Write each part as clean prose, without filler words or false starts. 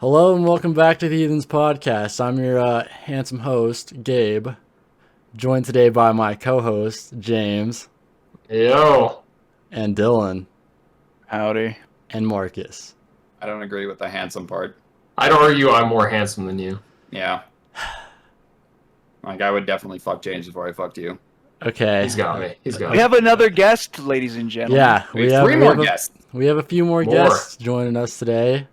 Hello and welcome back to the Heathens podcast. I'm your handsome host, Gabe, joined today by my co-host, James. Yo. And Dylan. Howdy. And Marcus. I don't agree with the handsome part. I'd argue I'm more handsome than you. Yeah. Like, I would definitely fuck James before I fucked you. Okay. He's got me. We have another guest, ladies and gentlemen. Yeah, we have three more guests. We have a few more guests joining us today.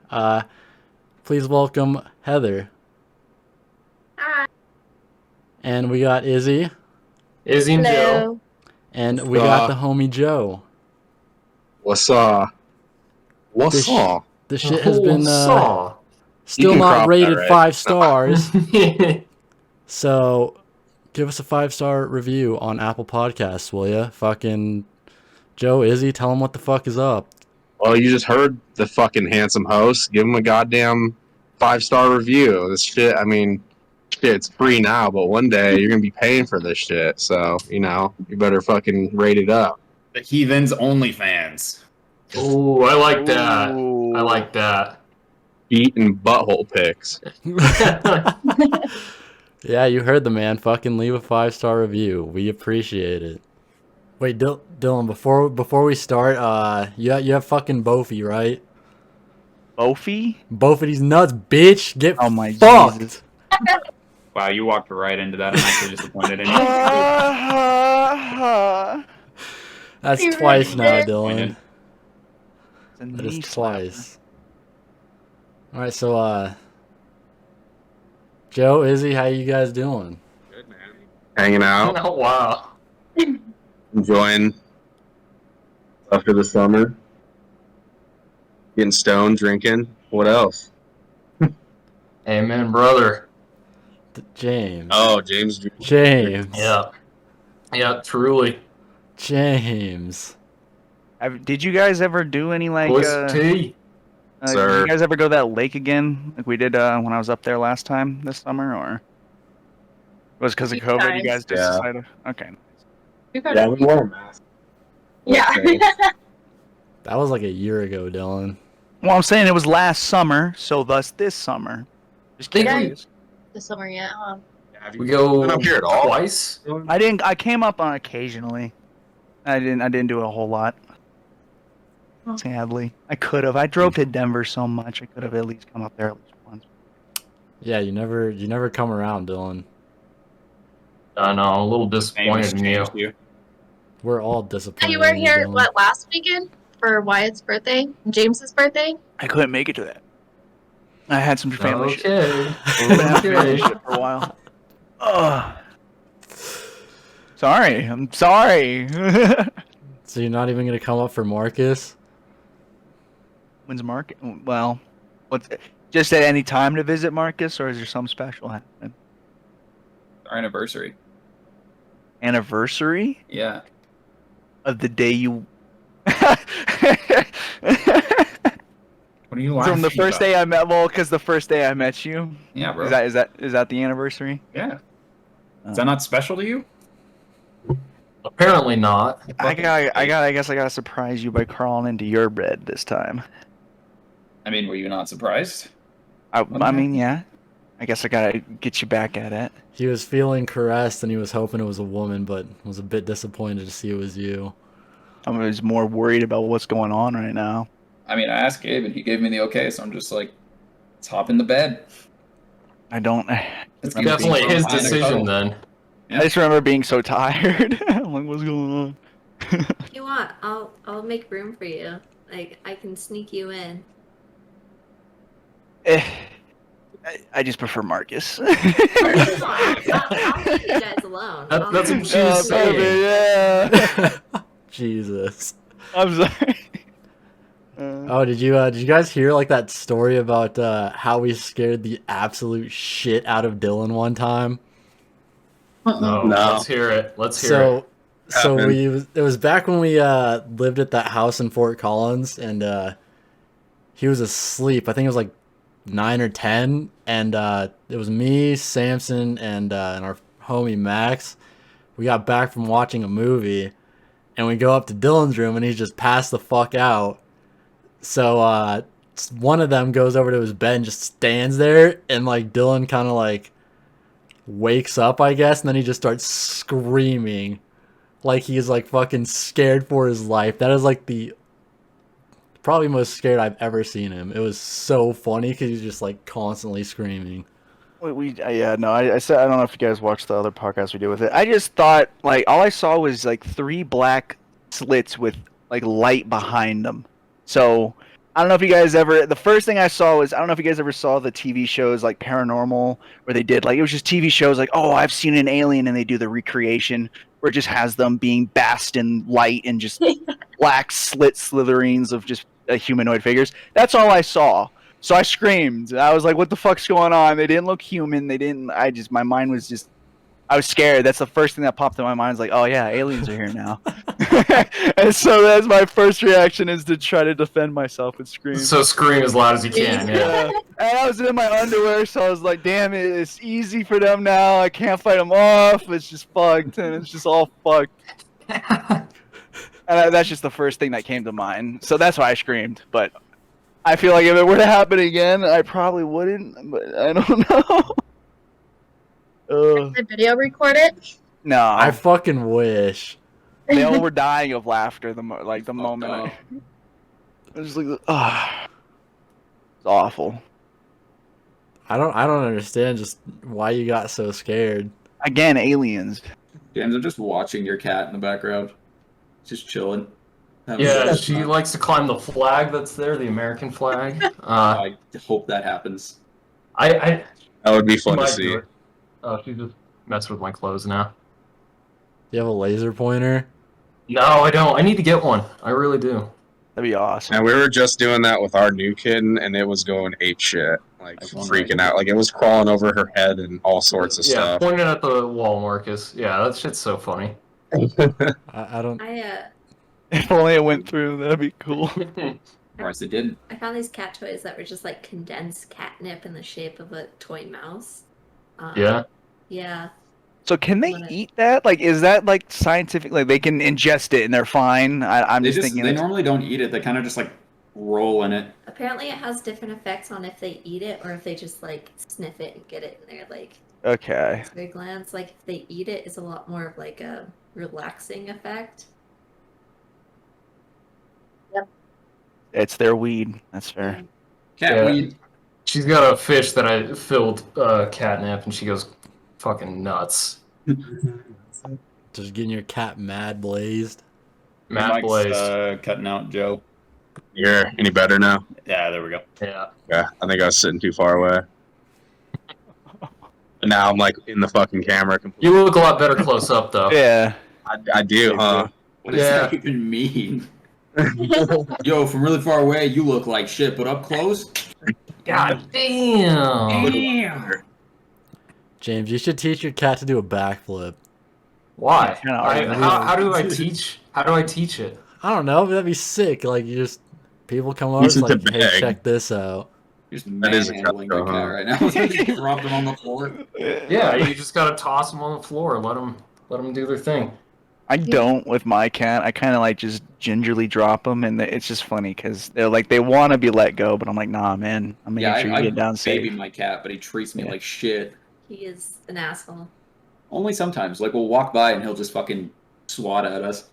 Please welcome Heather. Hi. And we got Izzy. Izzy and Joe. And we got the homie Joe. What's up? What's up? This shit has been still can not crop rated that, right? 5 stars. So give us a 5-star review on Apple Podcasts, will ya? Fucking Joe, Izzy, tell them what the fuck is up. Well, you just heard the fucking handsome host. Give him a goddamn 5-star review. This shit, I mean, it's free now, but one day you're going to be paying for this shit. So, you better fucking rate it up. The Heathens OnlyFans. Ooh, I like that. Ooh. I like that. Feet and butthole pics. Yeah, you heard the man. Fucking leave a 5-star review. We appreciate it. Wait, Dylan, before we start, you have fucking Bofi, right? Bofi? Bofi's nuts, bitch. Get my fucked. Jesus. Wow, you walked right into that. I'm actually disappointed in you. That's You twice now, really did. Dylan. It's a That knee is slapper. twice. Alright, so, Joe, Izzy, how you guys doing? Good, man. Hanging out, Oh, wow. enjoying after the summer. Getting stoned, drinking. What else? Amen, brother. James. Oh, James. James. Yeah. Yeah, truly. James. Did you guys ever do any, like, Bliss tea. did Sir. you guys ever go to that lake again, like we did when I was up there last time this summer, or was it because of Few COVID you times. guys just Yeah. decided? Okay. We've had Yeah, a we few- wore masks. Yeah. That was like a year ago, Dylan. Well, I'm saying it was last summer, so thus this summer. Just Think curious. This summer, yeah. We go Been up here at all? twice. I came up on occasionally. I didn't do a whole lot. Oh. Sadly, I could have. I drove to Denver so much. I could have at least come up there at least once. Yeah, you never come around, Dylan. I know, I'm a little Name has disappointed in you. changed you. We're all disappointed. You were in here, Dylan. what, last weekend? For Wyatt's birthday? James's birthday? I couldn't make it to that. I had some family shit. Okay. I've been having family Okay. shit for a while. Ugh. Sorry. I'm sorry. So you're not even gonna come up for Marcus? When's Marcus? Well, what's just at any time to visit Marcus, or is there some special happening? Our anniversary. Anniversary Yeah. of the day you. What are you laughing From the first about? day I met, well, because the first day I met you. Yeah, bro. Is that the anniversary? Yeah. Is that not special to you? Apparently not. I guess I gotta surprise you by crawling into your bed this time. I mean, were you not surprised? I mean, yeah. I guess I gotta get you back at it. He was feeling caressed and he was hoping it was a woman, but was a bit disappointed to see it was you. I was more worried about what's going on right now. I mean, I asked Gabe and he gave me the okay, so I'm just like, let's hop in the bed. I don't. It's Definitely his decision then. I just remember being so tired. I'm like, what's going on? If you want, I'll make room for you. Like, I can sneak you in. I just prefer Marcus. I'll leave you guys alone. That's what she was saying. Yeah. Jesus. I'm sorry. Oh, did you guys hear like that story about how we scared the absolute shit out of Dylan one time? No, No. let's hear it. Let's hear it. So Happened. it was back when we lived at that house in Fort Collins, and he was asleep. I think it was like 9 or 10, and it was me, Samson, and our homie Max. We got back from watching a movie, and we go up to Dylan's room, and he's just passed the fuck out. So one of them goes over to his bed and just stands there, and like Dylan kind of like wakes up, I guess, and then he just starts screaming like he's like fucking scared for his life. That is like the probably most scared I've ever seen him. It was so funny because he's just like constantly screaming. I said I don't know if you guys watched the other podcast we did with it. I just thought like all I saw was like 3 black slits with like light behind them. So I don't know if you guys ever. The first thing I saw was I don't know if you guys ever saw the TV shows like Paranormal where they did like it was just TV shows like oh I've seen an alien and they do the recreation where it just has them being basked in light and just black slit slitherings of just humanoid figures. That's all I saw. So I screamed. I was like, what the fuck's going on? They didn't look human. My mind was just, I was scared. That's the first thing that popped in my mind. Is like, oh yeah, aliens are here now. And so that's my first reaction is to try to defend myself and scream. So scream as loud as you can, yeah. And I was in my underwear, so I was like, damn it, it's easy for them now. I can't fight them off. It's just fucked, and it's just all fucked. And that's just the first thing that came to mind. So that's why I screamed, but I feel like if it were to happen again, I probably wouldn't, but I don't know. The video recorded. No, I fucking wish. they all were dying of laughter the moment. I was just like, ah, it's awful. I don't understand just why you got so scared. Again, aliens. James, I'm just watching your cat in the background, just chilling. Yeah, she likes to climb the flag that's there, the American flag. I hope that happens. I That would be fun to might see. do it. Oh, she just messed with my clothes now. You have a laser pointer? No, I don't. I need to get one. I really do. That'd be awesome. And we were just doing that with our new kitten, and it was going ape shit, like That's one freaking right. out. Like it was crawling over her head and all sorts of Yeah, stuff. point it at the wall, Marcus. Yeah, that shit's so funny. I don't. If only it went through, that'd be cool. Surprised it didn't. I found these cat toys that were just like condensed catnip in the shape of a toy mouse. Yeah. Yeah. So can they eat that? Like, is that like scientific? Like, they can ingest it and they're fine. I'm They just thinking. they normally don't eat it. They kind of just like roll in it. Apparently, it has different effects on if they eat it or if they just like sniff it and get it in their like Okay. their glands. Like if they eat it, it's a lot more of like a relaxing effect. It's their weed. That's fair. Cat Yeah. weed. She's got a fish that I filled catnip, and she goes fucking nuts. Just getting your cat mad blazed. Matt Mike's, Blaze. cutting out Joe. You're any better now? Yeah, there we go. Yeah. Yeah, I think I was sitting too far away. And now I'm like in the fucking camera. You look a lot better close up, though. Yeah. I do, huh? What does that even mean? Yo, from really far away, you look like shit, but up close, God damn. James, you should teach your cat to do a backflip. Why? Kinda How do I teach? How do I teach it? I don't know, but that'd be sick. Like you just people come over, it's Use it like, to hey, beg. check this out. just That is a manhandling my cut, cat right now. Just dropped him on the floor. Yeah, you just gotta toss them on the floor. Let them do their thing. I don't with my cat. I kind of like just gingerly drop them, and it's just funny because they're like they want to be let go, but I'm like, nah, man. I'm making Yeah, sure you I get down baby safe. my cat, but he treats me Yeah. like shit. He is an asshole. Only sometimes. Like, we'll walk by and he'll just fucking swat at us.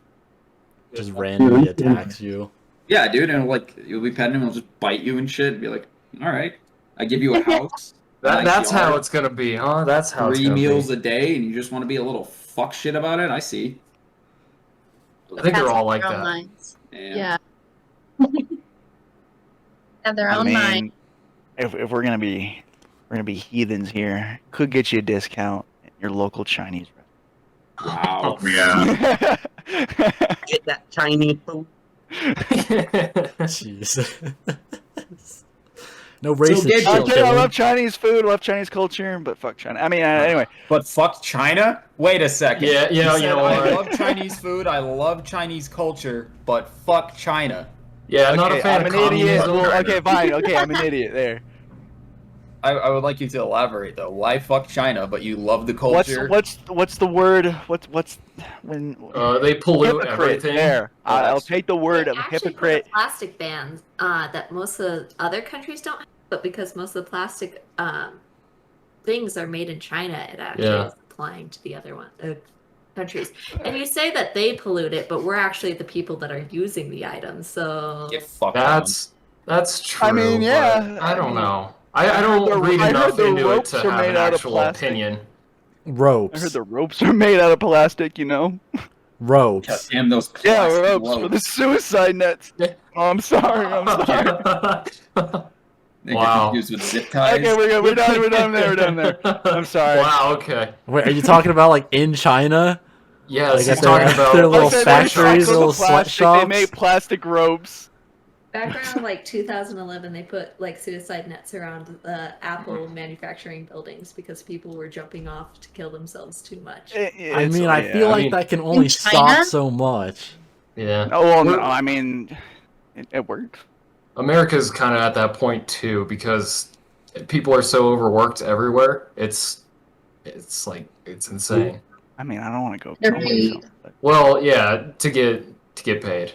Just randomly attacks you. Yeah, dude, and like, you'll be petting him, he'll just bite you and shit, and be like, alright, I give you a house. That's how it's gonna be, huh? That's how it's 3 gonna meals be. a day, and you just want to be a little fuck shit about it? I see. I think they're Cats all have like their own that. minds. Yeah. Yeah. Have their I own mind. mean, if we're gonna be heathens here, could get you a discount at your local Chinese Wow. Yeah. restaurant. Get that Chinese food. Jeez. No racist get shit, your- Okay, I Dylan. love Chinese food, love Chinese culture, but fuck China. I mean, anyway. But fuck China? Wait a second. Yeah, You you said, know I what? love Chinese food, I love Chinese culture, but fuck China. Yeah, I'm not Okay, a fan I'm of an idiot. communism. Well, okay, fine. Okay, I'm an idiot there. I would like you to elaborate though. Why fuck China? But you love the What's culture. what's the word? What's when They pollute hypocrite? everything. There, Oh, I'll that's take the word of They actually hypocrite. put a plastic ban that most of the other countries don't have, but because most of the plastic things are made in China, it actually Yeah. is applying to the other countries. And you say that they pollute it, but we're actually the people that are using the items. So Get fucked. That's true. I mean, yeah, but I don't mean, know. I don't read I heard enough the into it ropes to are have made an out of actual plastic. opinion. Ropes. I heard the ropes are made out of plastic. You know. Ropes. God damn those Yeah, plastic ropes for the suicide nets. Yeah. Oh, I'm sorry. I'm sorry. They get Wow. confused with zip ties. Okay, we're good. We're done. We're done there. We're done there. I'm sorry. Wow. Okay. Wait, are you talking about like in China? Yeah. Like He's at talking about their little Okay, they factories, recycle little the plastic, sweatshops? They make plastic ropes. back around like 2011, they put like suicide nets around Apple manufacturing buildings because people were jumping off to kill themselves too much. I mean, I feel like that can only stop China? so much. Yeah. Oh well, no. We're- I mean, it worked. America's kind of at that point too because people are so overworked everywhere. It's like it's insane. I mean, I don't want to go. They're kill paid. myself, but- Well, yeah, to get paid.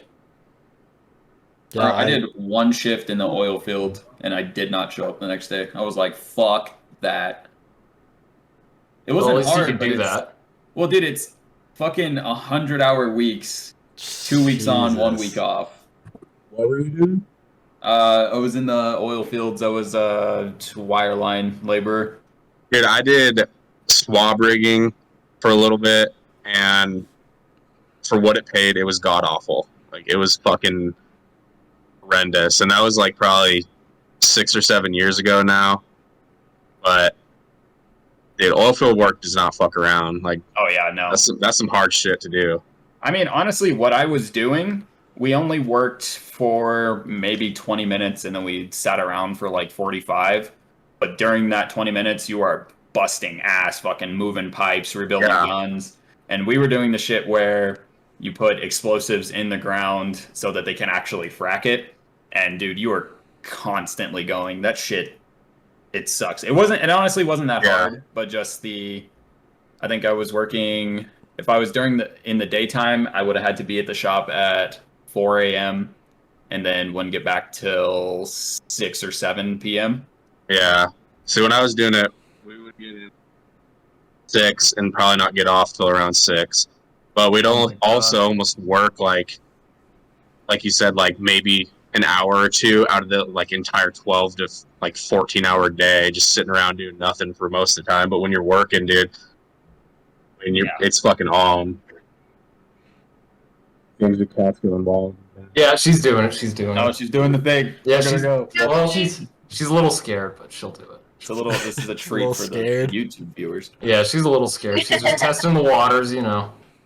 Yeah, I did one shift in the oil field and I did not show up the next day. I was like, fuck that. It Well, wasn't at least hard, you can but do it's- that. Well, dude, it's fucking 100-hour weeks. 2 weeks on, 1 week Jesus. off. What were you doing? I was in the oil fields. I was a wireline laborer. Dude, I did swab rigging for a little bit, and for what it paid, it was god awful. Like, it was fucking horrendous, and that was like probably 6 or 7 years ago now. But dude, oil field work does not fuck around. Like, Oh yeah, no. that's some hard shit to do. I mean, honestly, what I was doing, we only worked for maybe 20 minutes and then we sat around for like 45. But during that 20 minutes, you are busting ass, fucking moving pipes, rebuilding Yeah. guns. And we were doing the shit where you put explosives in the ground so that they can actually frack it. And dude, you are constantly going. That shit, it sucks. It honestly wasn't that Yeah. hard, but just I think I was working, if I was in the daytime, I would have had to be at the shop at 4 a.m. and then wouldn't get back till 6 or 7 p.m. Yeah. See, when I was doing it, we would get in 6 and probably not get off till around 6. But we'd Oh my God. also almost work like you said, like maybe an hour or two out of the like entire 12 to like 14-hour day, just sitting around doing nothing for most of the time. But when you're working, dude, I mean, it's fucking on. Things the cats get involved. Yeah, she's doing it. She's doing Oh, it. she's doing the thing. Yeah, Look at her she's go. well. She's a little scared, but she'll do it. This is a treat little for scared. the YouTube viewers. Yeah, she's a little scared. She's just testing the waters,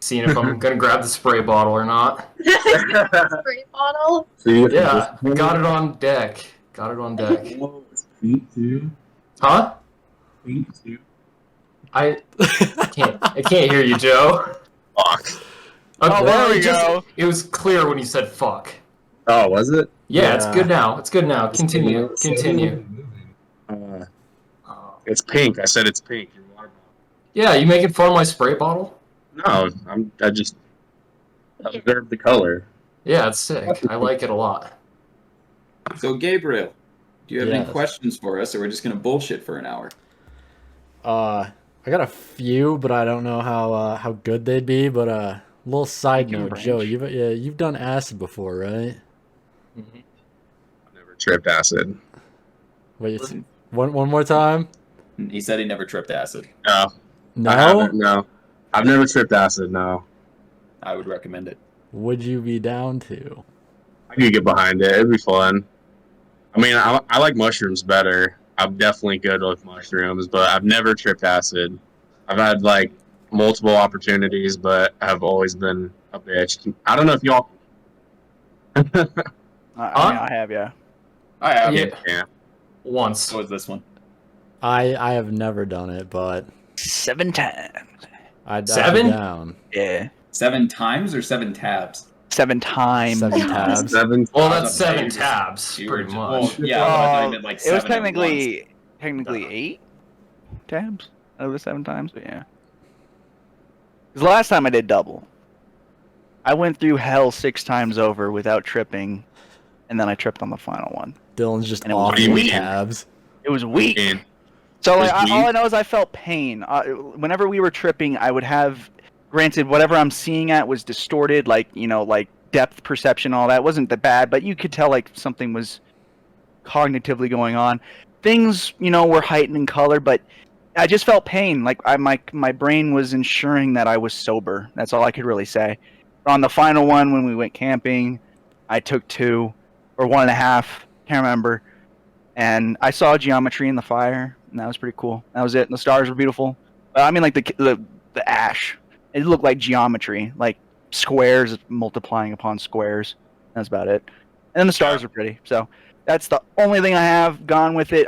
seeing if I'm gonna grab the spray bottle or not. Spray bottle. Yeah, got it on deck. Got it on deck. Feet too. Huh? Feet too. I can't hear you, Joe. Fuck. Oh, there we it just- go. It was clear when you said fuck. Oh, was it? Yeah, it's Yeah. good now. It's good now. Continue. It's pink. I said it's pink. Your water bottle. Yeah, you making fun of my spray bottle? No, I just observed the color. Yeah, it's sick. I like it a lot. So, Gabriel, do you have any Yes. questions for us, or we're just going to bullshit for an hour? I got a few, but I don't know how good they'd be. But little side Thinking note, Joe, range. you've done acid before, right? I've never tripped acid. Wait, one more time. He said he never tripped acid. No, No. I haven't. No, I've never tripped acid. No, I would recommend it. Would you be down to? I could get behind it. It'd be fun. I mean, I like mushrooms better. I'm definitely good with mushrooms, but I've never tripped acid. I've had like multiple opportunities, but I've always been a bitch. I don't know if y'all. I mean, I have, yeah. I have. Yeah. Yeah. Once. So is this one. I have never done it, but 7 times. I'd 7? be down. Yeah. 7 times or 7 tabs? 7 times. 7 tabs. 7. Well, I that's was about to 7 say, tabs, You were pretty just- much. Well, yeah, but I thought you meant like It 7 was at once. technically technically 8 tabs out of the 7 times, but yeah. Because the last time I did double, I went through hell 6 times over without tripping, and then I tripped on the final one. Dylan's just And it was off the weak. tabs. It was weak. And So like, It was all I weak? know is I felt pain. Whenever we were tripping, I would have, granted, whatever I'm seeing at was distorted, like, you know, like depth perception, all that wasn't that bad, but you could tell like something was cognitively going on. Things, you know, were heightened in color, but I just felt pain. Like my brain was ensuring that I was sober. That's all I could really say. On the final one, when we went camping, I took 2 or 1.5, can't remember, and I saw geometry in the fire, and that was pretty cool. That was it. And the stars were beautiful. I mean, like the ash, it looked like geometry, like squares multiplying upon squares. That's about it. And then the stars are pretty. So that's the only thing I have gone with it.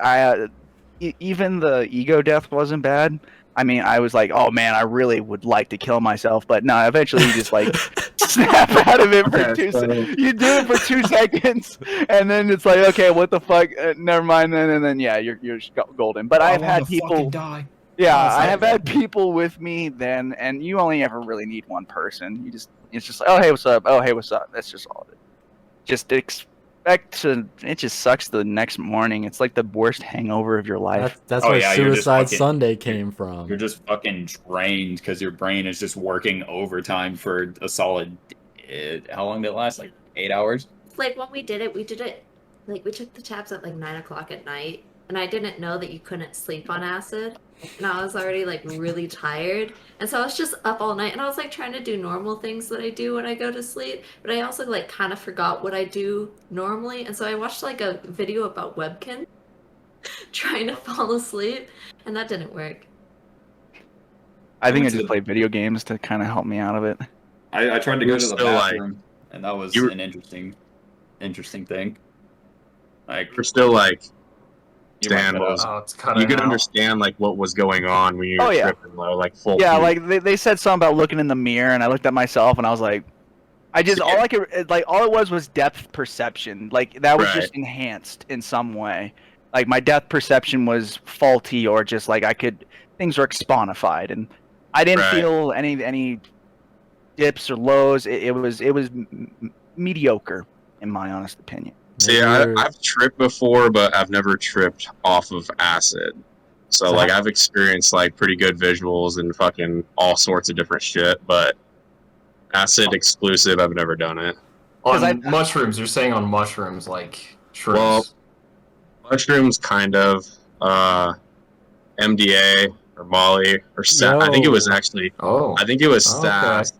Even the ego death wasn't bad. I mean, I was like, oh man, I really would like to kill myself, but no, eventually you just like snap out of it for 2 seconds. You do it for 2 seconds, and then it's like, okay, what the fuck? Never mind then, and then yeah, you're golden. But I've had people. Die. Yeah, Oh, it's I like have that. had people with me then, and you only ever really need one person. It's just like, oh hey, what's up? Oh hey, what's up? That's just all of it. Just expect to. It just sucks the next morning. It's like the worst hangover of your life. That's Oh, where yeah, you're just Suicide fucking- Sunday came from. You're just fucking drained because your brain is just working overtime for a solid. How long did it last? Like 8 hours. Like when we did it, like we took the tabs at like 9 o'clock at night, and I didn't know that you couldn't sleep on acid, and I was already like really tired, and so I was just up all night, and I was like trying to do normal things that I do when I go to sleep, but I also like kind of forgot what I do normally, and so I watched like a video about Webkin trying to fall asleep, and that didn't work. I think I went to just the- played video games to kind of help me out of it. I tried to You go were to the still, like- bathroom, and that was you were- an interesting thing. Like we're still like, you might Dan cut was- out. Oh, it's cutting you could out. understand like what was going on when you were Oh, yeah. tripping low, like full. Yeah, peak. like they said something about looking in the mirror, and I looked at myself, and I was like, all it was depth perception. Like that was Right. just enhanced in some way. Like my depth perception was faulty, or just like things were exponified, and I didn't Right. feel any dips or lows. It was mediocre, in my honest opinion. See, I've tripped before, but I've never tripped off of acid. So, So like, how- I've experienced, like, pretty good visuals and fucking all sorts of different shit, but acid exclusive, I've never done it. 'Cause On mushrooms, you're saying on mushrooms, like shrooms. Well, mushrooms, kind of. MDA or Molly or I think it was Yo. actually, oh, I think it was Okay. SAS.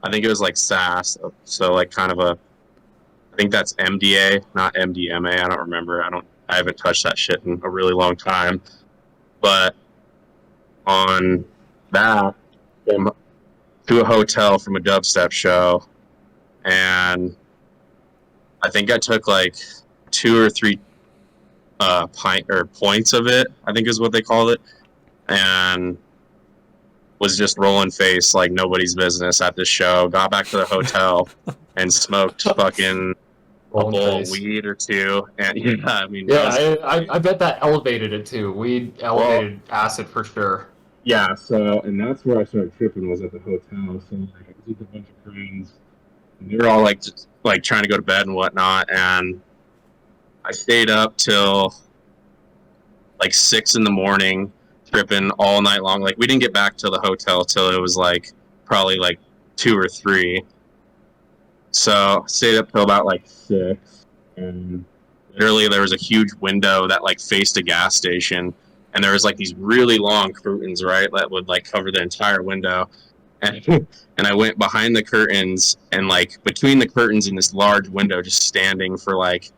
I think it was, like, SAS. So, like, kind of I think that's MDA, not MDMA. I don't remember. I haven't touched that shit in a really long time. But on that, came to a hotel from a dubstep show, and I think I took like 2 or 3 points of it, I think is what they called it, and was just rolling face like nobody's business at this show. Got back to the hotel and smoked fucking a rolling bowl face. of weed or 2, and yeah, I mean, Yeah, that was- I bet that elevated it too. Weed elevated acid for sure. yeah. So, and that's where I started tripping, was at the hotel. So, like, I was with a bunch of friends, and they were all like, just like trying to go to bed and whatnot, and I stayed up till like 6 in the morning, tripping all night long. Like, we didn't get back to the hotel till it was like probably like 2 or 3. So stayed up till about like 6, and literally there was a huge window that like faced a gas station, and there was like these really long curtains, right, that would like cover the entire window. And and I went behind the curtains, and like between the curtains and this large window, just standing for like,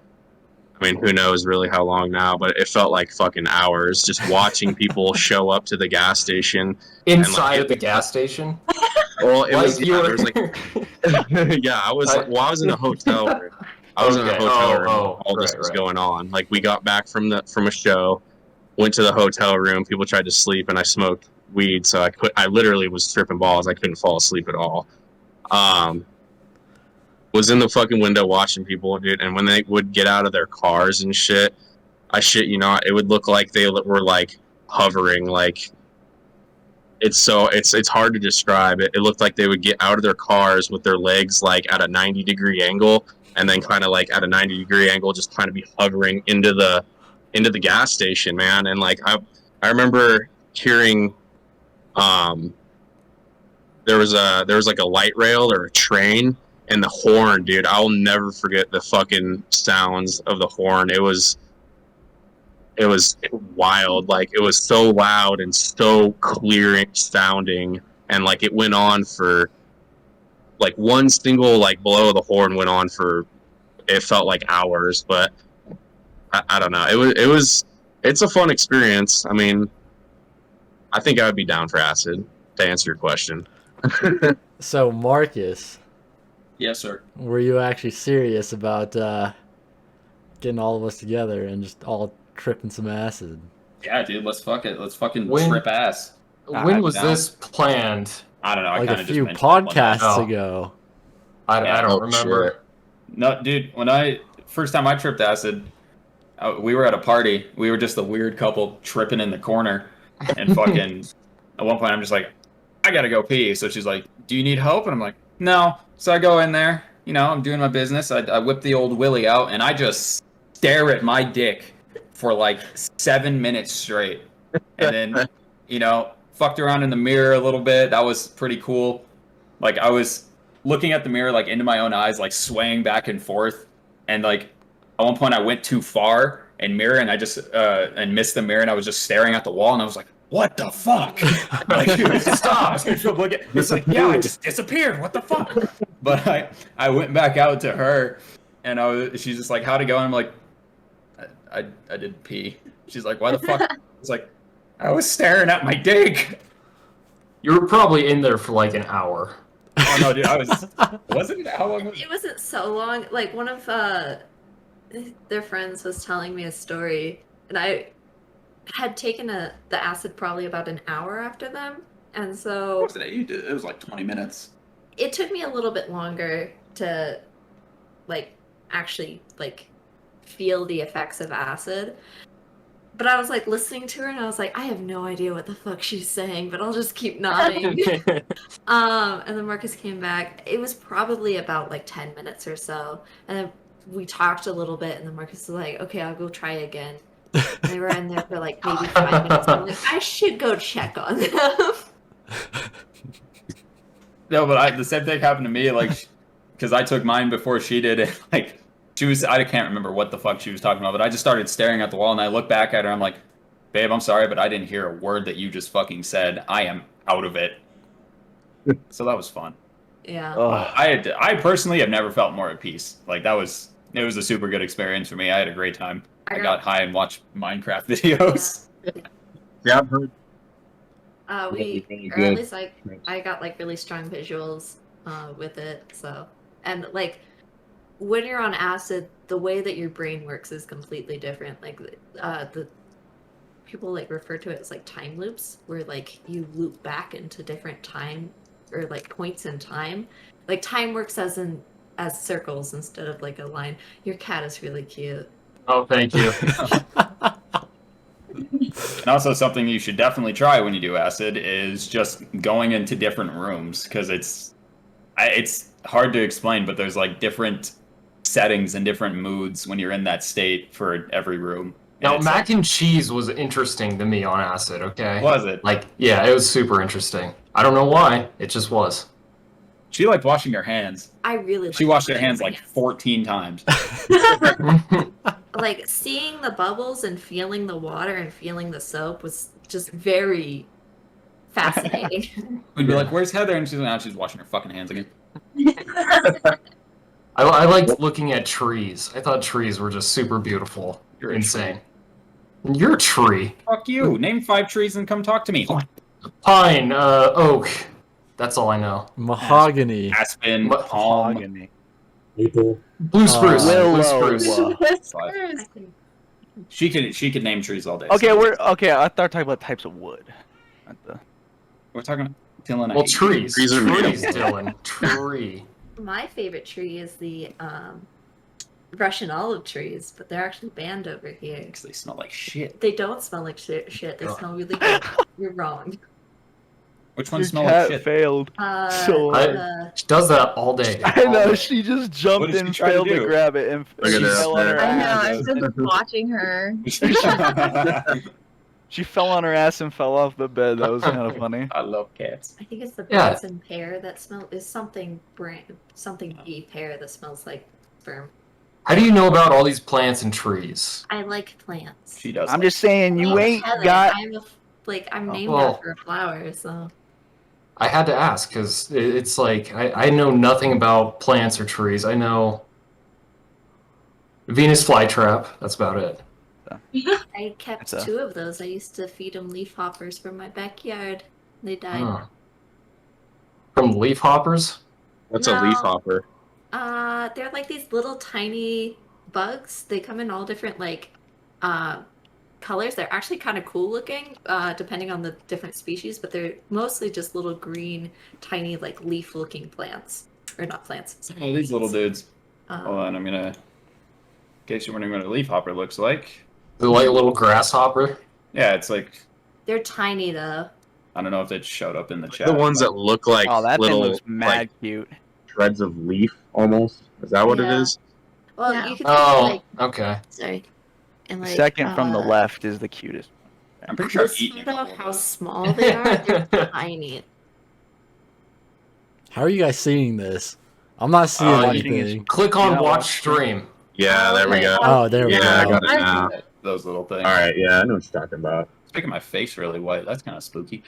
I mean, who knows really how long now, but it felt like fucking hours, just watching people show up to the gas station. Inside of the gas station. Well, it was, Like yeah, you there was like, yeah, I was in a hotel room. I was in a Okay. hotel room. Oh, All this was right. going on. Like, we got back from a show, went to the hotel room. People tried to sleep, and I smoked weed, so I literally was tripping balls. I couldn't fall asleep at all. Was in the fucking window watching people, dude. And when they would get out of their cars and shit, I shit you not, it would look like they were like hovering. Like it's hard to describe. It looked like they would get out of their cars with their legs like at a 90-degree angle, and then kind of like at a 90-degree angle, just kind of be hovering into the gas station, man. And like I remember hearing, there was like a light rail or a train, and the horn, dude. I'll never forget the fucking sounds of the horn. It was wild. Like it was so loud and so clear sounding, and like it went on for like one single like blow of the horn went on for, it felt like hours. But I don't know. It's a fun experience. I mean, I think I would be down for acid, to answer your question. So Marcus, Yes, sir. were you actually serious about getting all of us together and just all tripping some acid? Yeah, dude, let's fucking When- trip ass. When was down. this planned? I don't know. I Like kind a of few just mentioned it one night. podcasts Oh. ago. I don't Oh, remember. shit. No, dude. When first time I tripped acid, we were at a party. We were just a weird couple tripping in the corner, and fucking. At one point, I'm just like, I gotta go pee. So she's like, do you need help? And I'm like, no. So I go in there. You know, I'm doing my business. I whip the old willy out, and I just stare at my dick for like 7 minutes straight, and then, you know, fucked around in the mirror a little bit. That was pretty cool. Like I was looking at the mirror, like into my own eyes, like swaying back and forth, and like at one point I went too far and I just and missed the mirror, and I was just staring at the wall, and I was like, what the fuck? Like, dude, stop. It's like, yeah, I just disappeared. What the fuck? But I went back out to her, and she's just like, how'd it go? And I'm like, I did pee. She's like, why the fuck? I was like, I was staring at my dick. You were probably in there for like an hour. Oh no, dude, wasn't how long was it? It wasn't so long. Like one of their friends was telling me a story, and I had taken the acid probably about an hour after them, and so What was it? It was like 20 minutes. it took me a little bit longer to like actually like feel the effects of acid. But I was like listening to her, and I was like, I have no idea what the fuck she's saying, but I'll just keep nodding. And then Marcus came back. It was probably about like 10 minutes or so, and then we talked a little bit, and then Marcus was like, okay, I'll go try again. And they were in there for like maybe 5 minutes. I'm like, I should go check on them. No, but the same thing happened to me, like, because I took mine before she did it. Like, I can't remember what the fuck she was talking about, but I just started staring at the wall, and I looked back at her, I'm like, babe, I'm sorry, but I didn't hear a word that you just fucking said. I am out of it. So that was fun. Yeah. I personally have never felt more at peace. Like, it was a super good experience for me. I had a great time. I got high and watched Minecraft videos. Yeah, I've heard. Or Really at good. least I got like really strong visuals with it. So, and like when you're on acid, the way that your brain works is completely different. Like the people like refer to it as like time loops, where like you loop back into different time or like points in time. Like time works as circles instead of like a line. Your cat is really cute. Oh, thank you. And also something you should definitely try when you do acid is just going into different rooms, because it's hard to explain, but there's like different settings and different moods when you're in that state for every room. Now, it's mac and cheese was interesting to me on acid, okay? Was it? Like, yeah, it was super interesting. I don't know why, it just was. She liked washing her hands. I really She like washed her washing hands my like 14 times. Like seeing the bubbles and feeling the water and feeling the soap was just very fascinating. We'd be like, "Where's Heather?" And she's washing her fucking hands again. I liked looking at trees. I thought trees were just super beautiful. You're insane. And you're a tree. Fuck you. Name 5 trees and come talk to me. Pine, oak. That's all I know. Mahogany. Aspen, What- palm. Mahogany. Blue spruce. Willow. Blue spruce. She could name trees all day. Okay, so I thought we were talking about types of wood. Not the... we're talking about Dylan. I Well, hate you. trees. Trees are Trees, beautiful. Dylan. Tree. My favorite tree is the Russian olive trees, but they're actually banned over here. Because they smell like shit. They don't smell like shit. They Ugh. smell really good. You're wrong. Which one Your smell like cat shit? failed. So She does that all day. I all know day. she just What jumped did she and try to failed to do? grab it and Look at she this, fell on her I know. ass. I'm just watching her. She fell on her ass and fell off the bed. That was kind of funny. I love cats. I think it's the Yeah. Branson pear that smell is something bee pear that smells like sperm. How do you know about all these plants and trees? I like plants. She does. I'm just saying, you I'm ain't Heather. got. I'm named well. after a flower, so I had to ask because it's like I know nothing about plants or trees. I know Venus flytrap. That's about it. I kept It's a- 2 of those. I used to feed them leaf hoppers from my backyard. They died. Huh. From leaf hoppers? What's a leaf No. hopper? They're like these little tiny bugs. They come in all different colors. They're actually kind of cool looking, depending on the different species, but they're mostly just little green, tiny like leaf-looking plants, or not plants. Oh, these little dudes. Um, Hold on, I'm gonna. In case you're wondering what a leaf hopper looks like. They're like a little grasshopper. Yeah, it's like They're tiny though. I don't know if it showed up in the chat. The ones that look like Oh, that thing little looks mad like cute. shreds of leaf almost. Is that what it Yeah. is? Well, Yeah. you could Oh, like okay. sorry, and The like second from the left is the cutest. I'm pretty sure I've Just eaten know it. how small they are. They're tiny. How are you guys seeing this? I'm not seeing watching anything. Click on Yeah, watch watch stream. Yeah, there we go. Oh, there we Yeah, I go. got it now. Those little things. All right, yeah, I know what you're talking about. It's making my face really white. That's kind of spooky.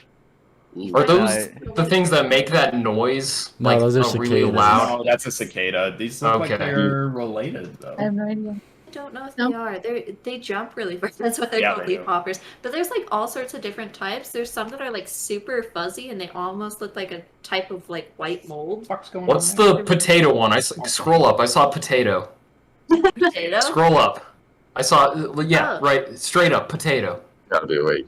Are those I- the things that make that noise? No, like those are really cicadas. loud? Oh, that's a cicada. These look like Okay. they're related though. I have no idea. I don't know if No. they are. They jump really fast. That's why they're Yeah, called they leaf do. hoppers. But there's like all sorts of different types. There's some that are like super fuzzy and they almost look like a type of like white mold. What's going What's on there? the potato one? Scroll up. I saw potato. Potato. Scroll up. I saw. Yeah, Oh. right. Straight up potato. Gotta be wait.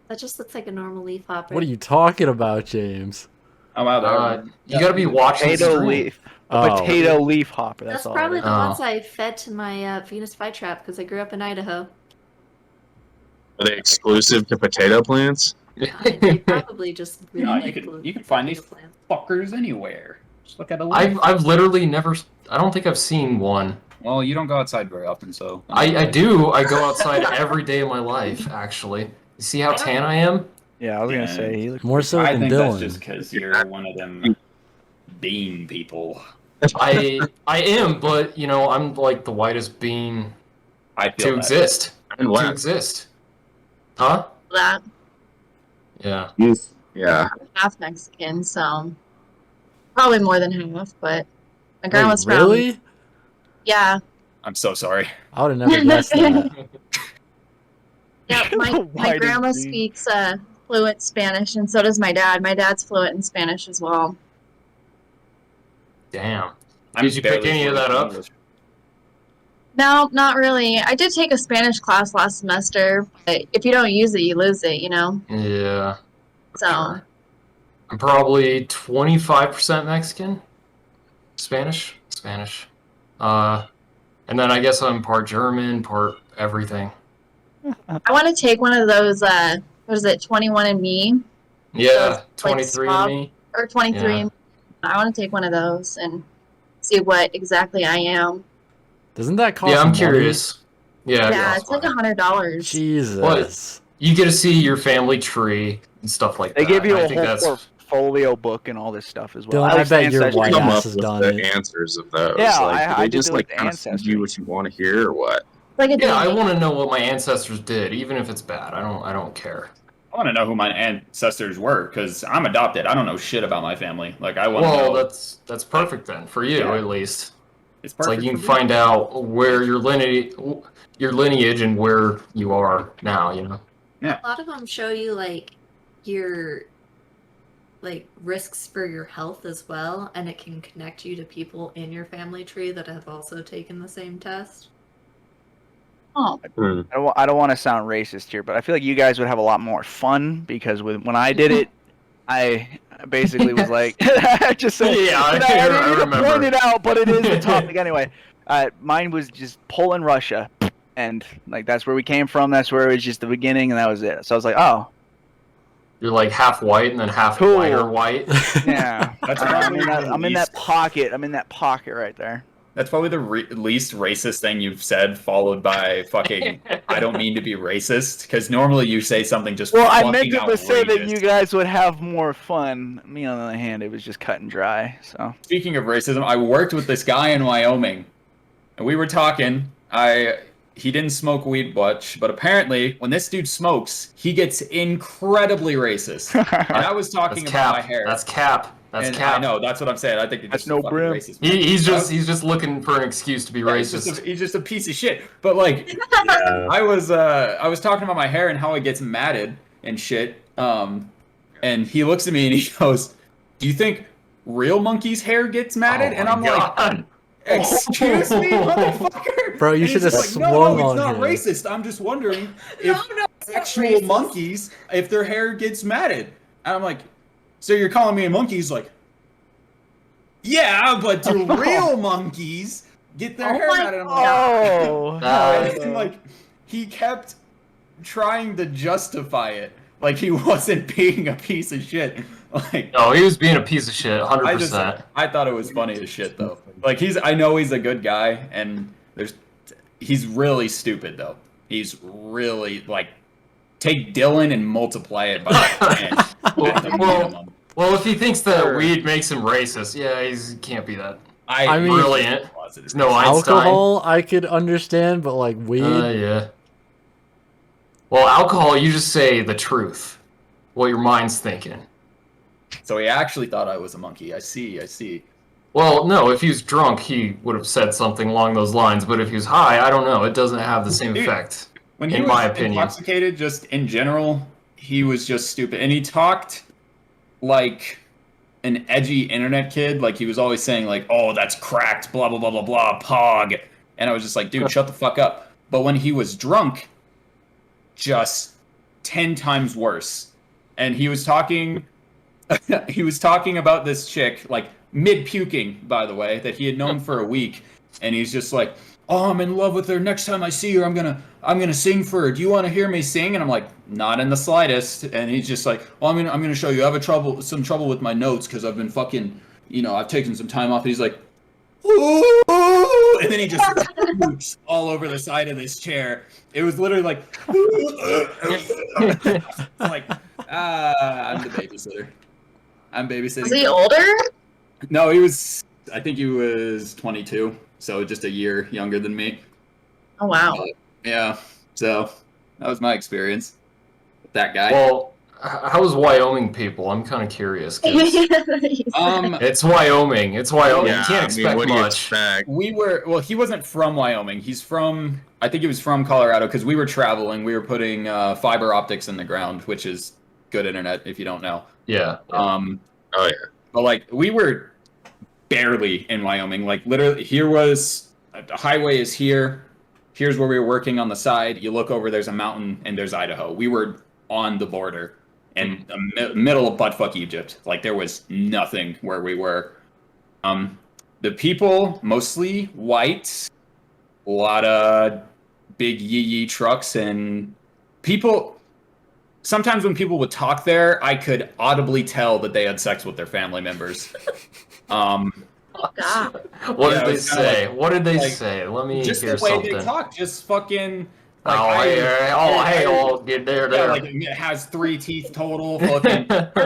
That just looks like a normal leaf hopper. What are you talking about, James? Oh wow, You gotta be watching the Potato stream. leaf. Oh. Potato leaf hopper. That's That's all. probably it the is. Oh. ones I fed to my Venus flytrap because I grew up in Idaho. Are they exclusive to potato plants? They probably just really No, like you can find these potato plants. fuckers anywhere. Just look at a leaf. I've literally never. I don't think I've seen one. Well, you don't go outside very often, so. I do. I go outside every day of my life. Actually, you see how tan I am? Yeah, I was gonna Yeah. say he looks. More so I than think Dylan. that's just because you're one of them bean people. I am, but you know, I'm like the whitest bean I feel to that. exist. And To what? exist. Huh? That Yeah. Yeah. half Mexican, so probably more than half. But my grandma's Wait, from. really? Yeah, I'm so sorry. I would have never guessed that. yeah. My Why did grandma you- speaks fluent Spanish, and so does my dad. My dad's fluent in Spanish as well. Damn. I'm Did you pick barely any of that fluent in up? English. No, not really. I did take a Spanish class last semester, but if you don't use it, you lose it. You know. Yeah. So Sure. I'm probably 25% Mexican. Spanish. And then I guess I'm part German, part everything. I want to take one of those. What is it? 21andMe Yeah, Those, like, 23 swab- and me. or 23. Yeah. I want to take one of those and see what exactly I am. Doesn't that cost Yeah, I'm money? curious. Yeah, Yeah, it's like $100. Jesus. You get to see your family tree and stuff like They that. give you I a think whole that's portfolio book and all this stuff as well. Dylan, At I least bet your Ancestry white does. Come ass up has with done the it. answers of those. Yeah, like, I do they did just it like with kind of feed Ancestry. you what you want to hear or what? Like a yeah. I DNA. want to know what my ancestors did, even if it's bad. I don't care. I want to know who my ancestors were because I'm adopted. I don't know shit about my family. Like I want to Well, know. that's perfect then for you Yeah. at least. It's It's like perfect. you can for me. find out where your lineage and where you are now. You know. A lot of them show you like your like risks for your health as well, and it can connect you to people in your family tree that have also taken the same test. Oh, I don't want to sound racist here, but I feel like you guys would have a lot more fun because when I did it, I basically was like, just saying, Yeah, I didn't need to remember. point it out, but it is the topic anyway. Mine was just Poland, Russia, and like that's where we came from. That's where it was just the beginning, and that was it. So I was like, oh, You're like half white and then half Cool. whiter white. yeah. That's I'm probably in the that least- pocket. I'm in that pocket right there. That's probably the least racist thing you've said, followed by fucking. I don't mean to be racist, because normally you say something just. Well, I fucking meant to say that outrageous. you guys would have more fun. Me, on the other hand, it was just cut and dry. So Speaking of racism, I worked with this guy in Wyoming, and we were talking. He didn't smoke weed much, but apparently, when this dude smokes, he gets incredibly racist. And I was talking That's about cap. my hair. That's cap. That's and cap. I know, that's what I'm saying. I think That's it's no fucking brim. racist. He's just looking for an excuse to be Yeah, racist. he's just a piece of shit. But like, Yeah. I was talking about my hair and how it gets matted and shit. And he looks at me and he goes, "Do you think real monkey's hair gets matted?" Oh and my I'm like, God. "Excuse me, motherfucker." Bro, you And should he's have like, swung no, on it's not him. racist. I'm just wondering No, if no, it's not actual racist. monkeys, if their hair gets matted. And I'm like, "So you're calling me a monkey?" He's like, "Yeah, but do real monkeys get their Oh hair my matted?" I'm like, oh, and like he kept trying to justify it, like he wasn't being a piece of shit. Like No, he was being a piece of shit, I 100%. thought it was funny as shit though. Like I know he's a good guy, and he's really stupid though. He's really like, take Dylan and multiply it by 10 at the minimum. Well, if he thinks that Sure. weed makes him racist, yeah, he can't be that. I mean- Brilliant. There's no Einstein. Alcohol, I could understand, but like weed, Yeah. Well, alcohol, you just say the truth, what your mind's thinking. So he actually thought I was a monkey. I see. Well, no, if he was drunk, he would have said something along those lines. But if he was high, I don't know. It doesn't have the same Dude, effect. When he In was my opinion. intoxicated, just in general, he was just stupid. And he talked like an edgy internet kid. Like he was always saying like, "Oh, that's cracked, blah, blah, blah, blah, blah, pog." And I was just like, dude, shut the fuck up. But when he was drunk, just 10 times worse. And he was talking about this chick, like mid-puking, by the way, that he had known for a week. And he's just like, "Oh, I'm in love with her. Next time I see her, I'm gonna sing for her. Do you want to hear me sing?" And I'm like, "Not in the slightest." And he's just like, "Well, I'm gonna show you. I have some trouble with my notes because I've been fucking, I've taken some time off." And he's like, "Ooh," and then he just swoops all over the side of this chair. It was literally like, like, I'm the babysitter. I'm babysitting. Was he older? No, I think he was 22, so just a year younger than me. Oh wow. Yeah, so that was my experience with that guy. Well, how was Wyoming people? I'm kind of curious. 'Cause Um, it's Wyoming. It's Wyoming. Yeah, You can't expect what do you much. expect? he wasn't from Wyoming. I think he was from Colorado, because we were traveling. We were putting fiber optics in the ground, which is good internet if you don't know. Yeah. Oh yeah. But like we were barely in Wyoming. Like literally, the highway is here. Here's where we were working on the side. You look over, there's a mountain, and there's Idaho. We were on the border in the middle of buttfuck Egypt. Like there was nothing where we were. The people mostly white, a lot of big yee trucks, and people. Sometimes when people would talk there, I could audibly tell that they had sex with their family members. God. What Yeah, did it they was kinda say? What did they like, say? Let me Just hear the way something. they talk, just fucking. Like, Get there. Yeah, like it has 3 teeth total. Fucking. Look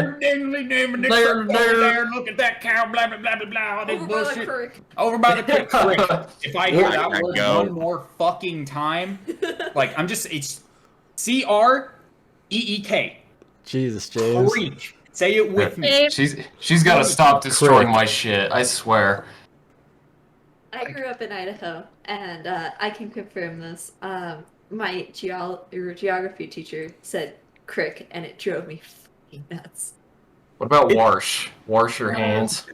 at that cow. Blah blah blah blah blah. This Over by the bullshit. creek. Over by the creek. If I hear that There you word go. one more fucking time, like it's CREEK. Jesus, James. Creek. Say it with me. Babe, She's got to stop destroying my shit. I swear. I grew up in Idaho, and I can confirm this. My geography teacher said crick, and it drove me fucking nuts. What about wash? Wash your hands.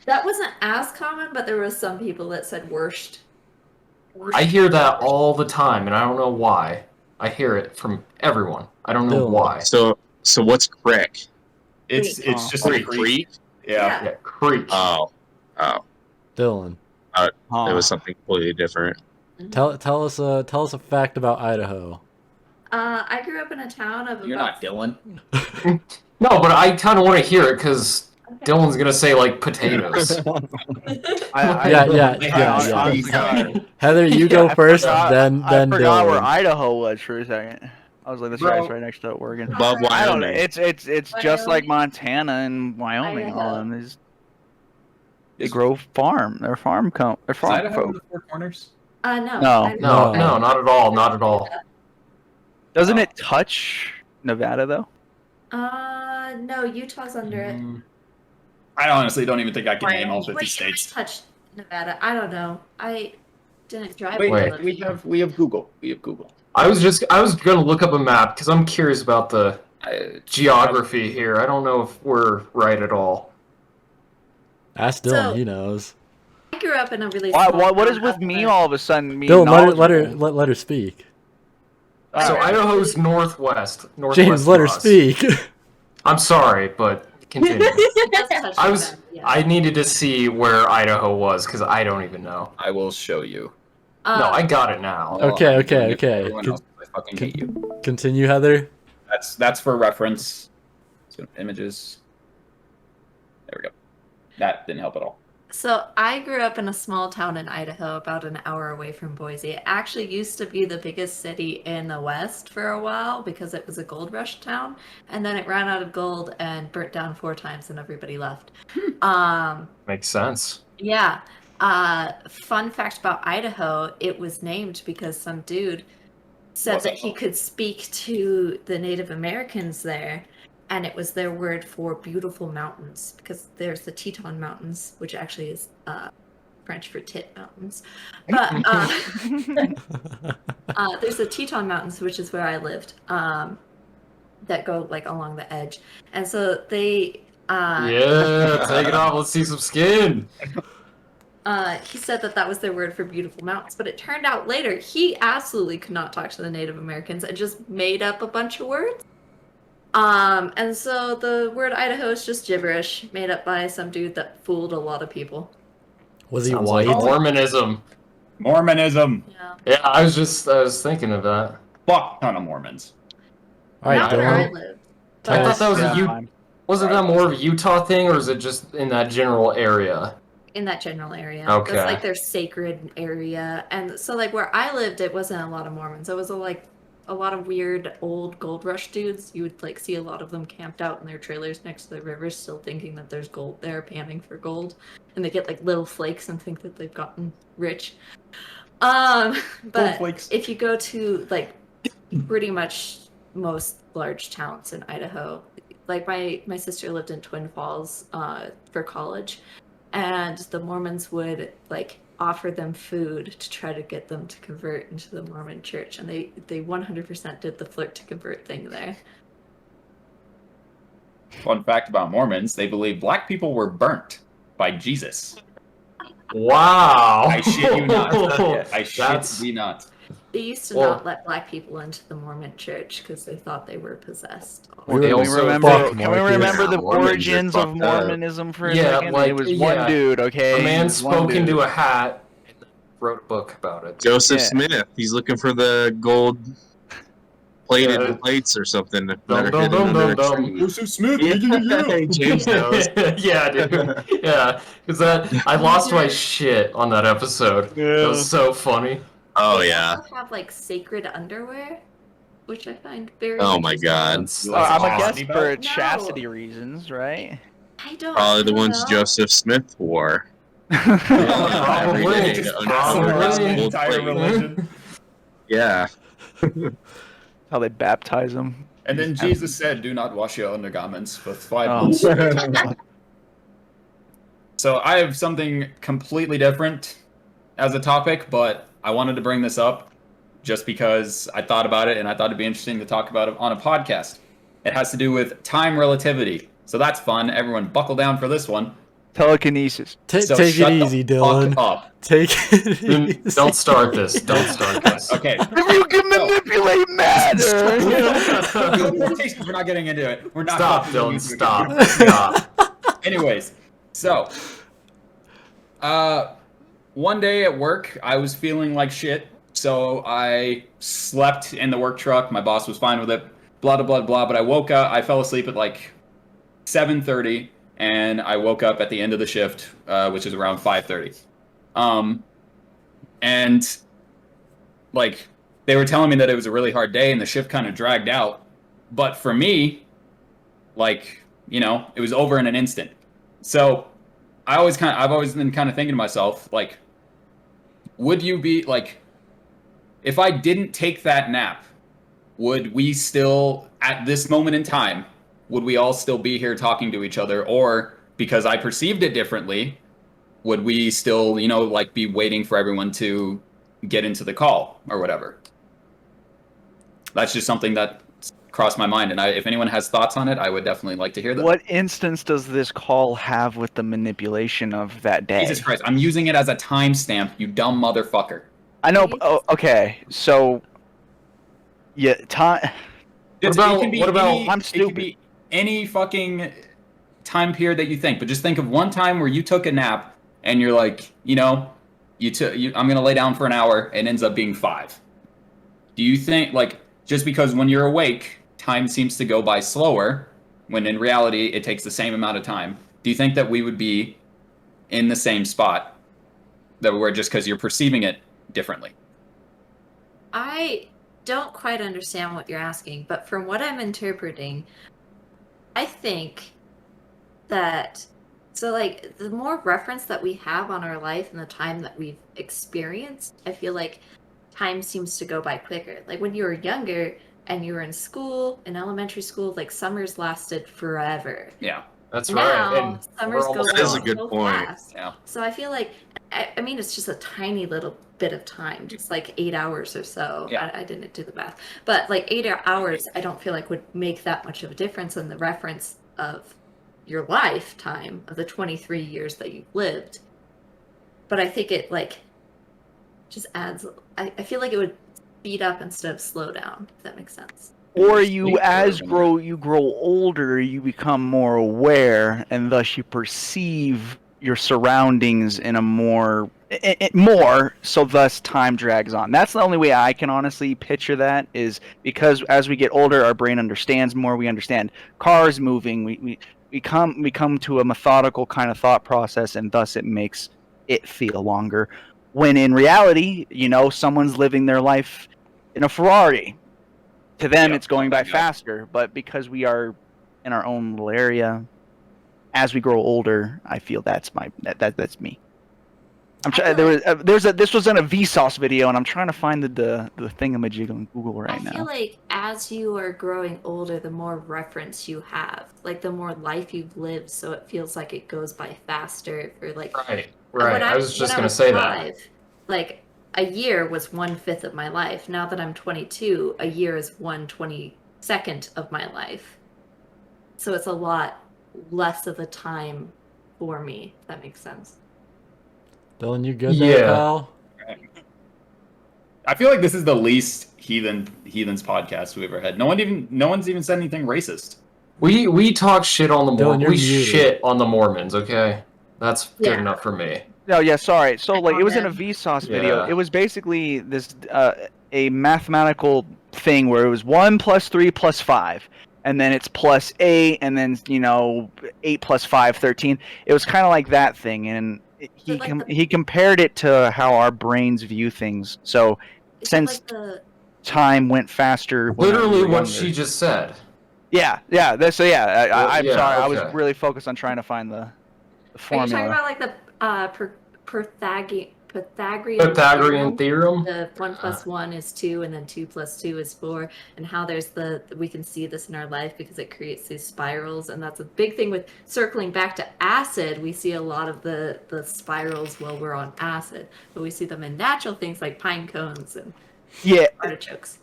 That wasn't as common, but there was some people that said worst. I hear that all the time, and I don't know why. I hear it from everyone. I don't know Dylan. why. So what's crick? It's just Creek. a creek. Yeah. Yeah, creek. Oh. Dylan. It was something completely different. Tell us a fact about Idaho. I grew up in a town of You're about not Dylan. No, but I kind of want to hear it because Okay. Dylan's gonna say like potatoes. Yeah. Heather, you go I first, forgot- then I forgot where Dylan. Idaho was for a second. I was like, this guy's right next to Oregon. Above I don't know. Wyoming. It's just like Wyoming. Montana and Wyoming. Idaho. All of them. They grow farm. They're farm They're Is farm Idaho in folk. the Four Corners? No. No. I- No, not at all. Not at all. Doesn't it touch Nevada though? No, Utah's under it. I honestly don't even think I can name all 50 Wait, states. it might touch Nevada. I don't know. I didn't drive. Wait, there. we have Google. We have Google. I was gonna look up a map because I'm curious about the geography here. I don't know if we're right at all. Ask Dylan, So- he knows. I grew up in a really. What small is town with up me there. all of a sudden? Dylan, let her speak. So Alright. Idaho's northwest. James, let her of us. speak. I'm sorry, but continue. It does touch I was Nevada, yeah. I needed to see where Idaho was because I don't even know. I will show you. No, I got it now. Okay, I'm okay, doing it for okay. everyone else. I fucking hate you. Continue, Heather. That's for reference. So images. There we go. That didn't help at all. So I grew up in a small town in Idaho, about an hour away from Boise. It actually used to be the biggest city in the West for a while because it was a gold rush town, and then it ran out of gold and burnt down 4 times, and everybody left. Makes sense. Yeah. Fun fact about Idaho: it was named because some dude said that he could speak to the Native Americans there. And it was their word for beautiful mountains because there's the Teton Mountains, which actually is French for tit mountains. But there's the Teton Mountains, which is where I lived, that go like along the edge. And so they. Yeah, take it off. Let's see some skin. He said that was their word for beautiful mountains, but it turned out later he absolutely could not talk to the Native Americans and just made up a bunch of words. And so the word Idaho is just gibberish made up by some dude that fooled a lot of people. Was he Sounds white? like Mormonism. Mormonism. Yeah. Yeah, I was thinking of that. Fuck ton of Mormons. All right, Not where I Dylan. lived. I thought that was Yeah. wasn't that more of a Utah thing, or is it just in that general area? In that general area. Okay. That's like their sacred area. And so like where I lived, it wasn't a lot of Mormons. It was a lot of weird old gold rush dudes. You would like see a lot of them camped out in their trailers next to the rivers, still thinking that there's gold there, panning for gold. And they get like little flakes and think that they've gotten rich. But flakes. if you go to like pretty much most large towns in Idaho, like my sister lived in Twin Falls for college, and the Mormons would like offer them food to try to get them to convert into the Mormon church, and they 100% did the flirt to convert thing there. Fun fact about Mormons, they believe black people were burnt by Jesus. Wow. I shit you not. I That's- shit you not. They used to Well- not let black people into the Mormon church because they thought they were possessed. Well, They they Can we also remember? fuck Can we Marcus. remember the Mormons are origins of fucked up. Mormonism for a Yeah, second? like, It was yeah. one dude. Okay. A It man was one spoke into dude. a hat and wrote a book about it. Joseph Yeah. Smith. He's looking for the gold plated Yeah. plates or something that Dum, are dum, hidden dum, under a dum, dum. tree. Joseph Smith. Yeah, James knows. Yeah, dude. Yeah, because I lost my shit on that episode. It was so funny. Oh They yeah. also have like sacred underwear, which I find very. Oh my interesting. god. That's I'm a awesome. guess for No. chastity reasons, right? I don't. Probably the I don't ones know. Joseph Smith wore. Yeah, Every probably. day Just to probably. uncover his The gold entire plate. religion. Yeah. How they baptize them. And then Jesus said, "Do not wash your undergarments for 5 Oh. months." So I have something completely different as a topic, but I wanted to bring this up just because I thought about it and I thought it'd be interesting to talk about it on a podcast. It has to do with time relativity. So that's fun. Everyone buckle down for this one. Telekinesis. So Take shut it the easy, fuck Dylan. up. Take it Dude, easy. don't start this. Don't start this. Okay. If you can manipulate matter. We're not getting into it. We're not Stop, fucking Dylan. into it. Stop. Stop. Anyways, so one day at work, I was feeling like shit, so I slept in the work truck. My boss was fine with it. Blah blah blah blah. But I woke up. I fell asleep at like 7:30, and I woke up at the end of the shift, which is around 5:30. And like they were telling me that it was a really hard day, and the shift kind of dragged out. But for me, like it was over in an instant. So I've always been kind of thinking to myself, like, would you be like, if I didn't take that nap, would we still, at this moment in time, would we all still be here talking to each other? Or because I perceived it differently, would we still, like be waiting for everyone to get into the call or whatever? That's just something that crossed my mind. And if anyone has thoughts on it, I would definitely like to hear them. What instance does this call have with the manipulation of that day? Jesus Christ, I'm using it as a timestamp, you dumb motherfucker. I know. Oh, okay, so yeah, time. It can be I'm It stupid. could be any fucking time period that you think, but just think of one time where you took a nap and you're like, I'm gonna lay down for an hour, and it ends up being 5. Do you think, like, just because when you're awake, time seems to go by slower, when in reality it takes the same amount of time? Do you think that we would be in the same spot that we were, just because you're perceiving it differently? I don't quite understand what you're asking, but from what I'm interpreting, I think that like the more reference that we have on our life and the time that we've experienced, I feel like time seems to go by quicker. Like when you were younger and you were in school, in elementary school, like summers lasted forever. Yeah. That's Now, right. And summers go That is a by good so point. fast. Yeah. So I feel like, I mean, it's just a tiny little bit of time, just like 8 hours or so. Yeah. I didn't do the math, but like 8 hours, I don't feel like would make that much of a difference in the reference of your lifetime of the 23 years that you've lived. But I think it like just adds. I feel like it would speed up instead of slow down. If that makes sense. Or you grow older, you become more aware, and thus you perceive your surroundings in a more, so thus time drags on. That's the only way I can honestly picture that, is because as we get older, our brain understands more. We understand cars moving. We come to a methodical kind of thought process, and thus it makes it feel longer. When in reality, someone's living their life in a Ferrari. To them, it's going by faster, but because we are in our own little area, as we grow older, I feel that's me. I'm trying. This was in a Vsauce video, and I'm trying to find the thingamajig on Google right now. I feel like as you are growing older, the more reference you have, like the more life you've lived, so it feels like it goes by faster. Or like Right. I was just gonna say that. Like a year was 1/5 of my life. Now that I'm 22, a year is 1/22 of my life. So it's a lot less of a time for me, if that makes sense. Dylan, you good there, pal? I feel like this is the least heathens podcast we've ever had. No one's even said anything racist. We talk shit on the Mormons. We muted. shit on the Mormons, okay? That's good enough for me. No, yeah, sorry. So like it was in a Vsauce video. Yeah. It was basically this a mathematical thing where it was 1 + 3 + 5, and then it's +8, and then 8 + 5, 13. It was kind of like that thing, and he compared it to how our brains view things. So since time went faster, Literally what she just said. Yeah. I'm sorry. Yeah, I was okay. really focused on trying to find the formula. Are you talking about like the Pythagorean theorem? The 1 + 1 is 2, and then 2 + 2 is 4, and how there's we can see this in our life because it creates these spirals, and that's a big thing with circling back to acid. We see a lot of the spirals while we're on acid, but we see them in natural things like pine cones and artichokes.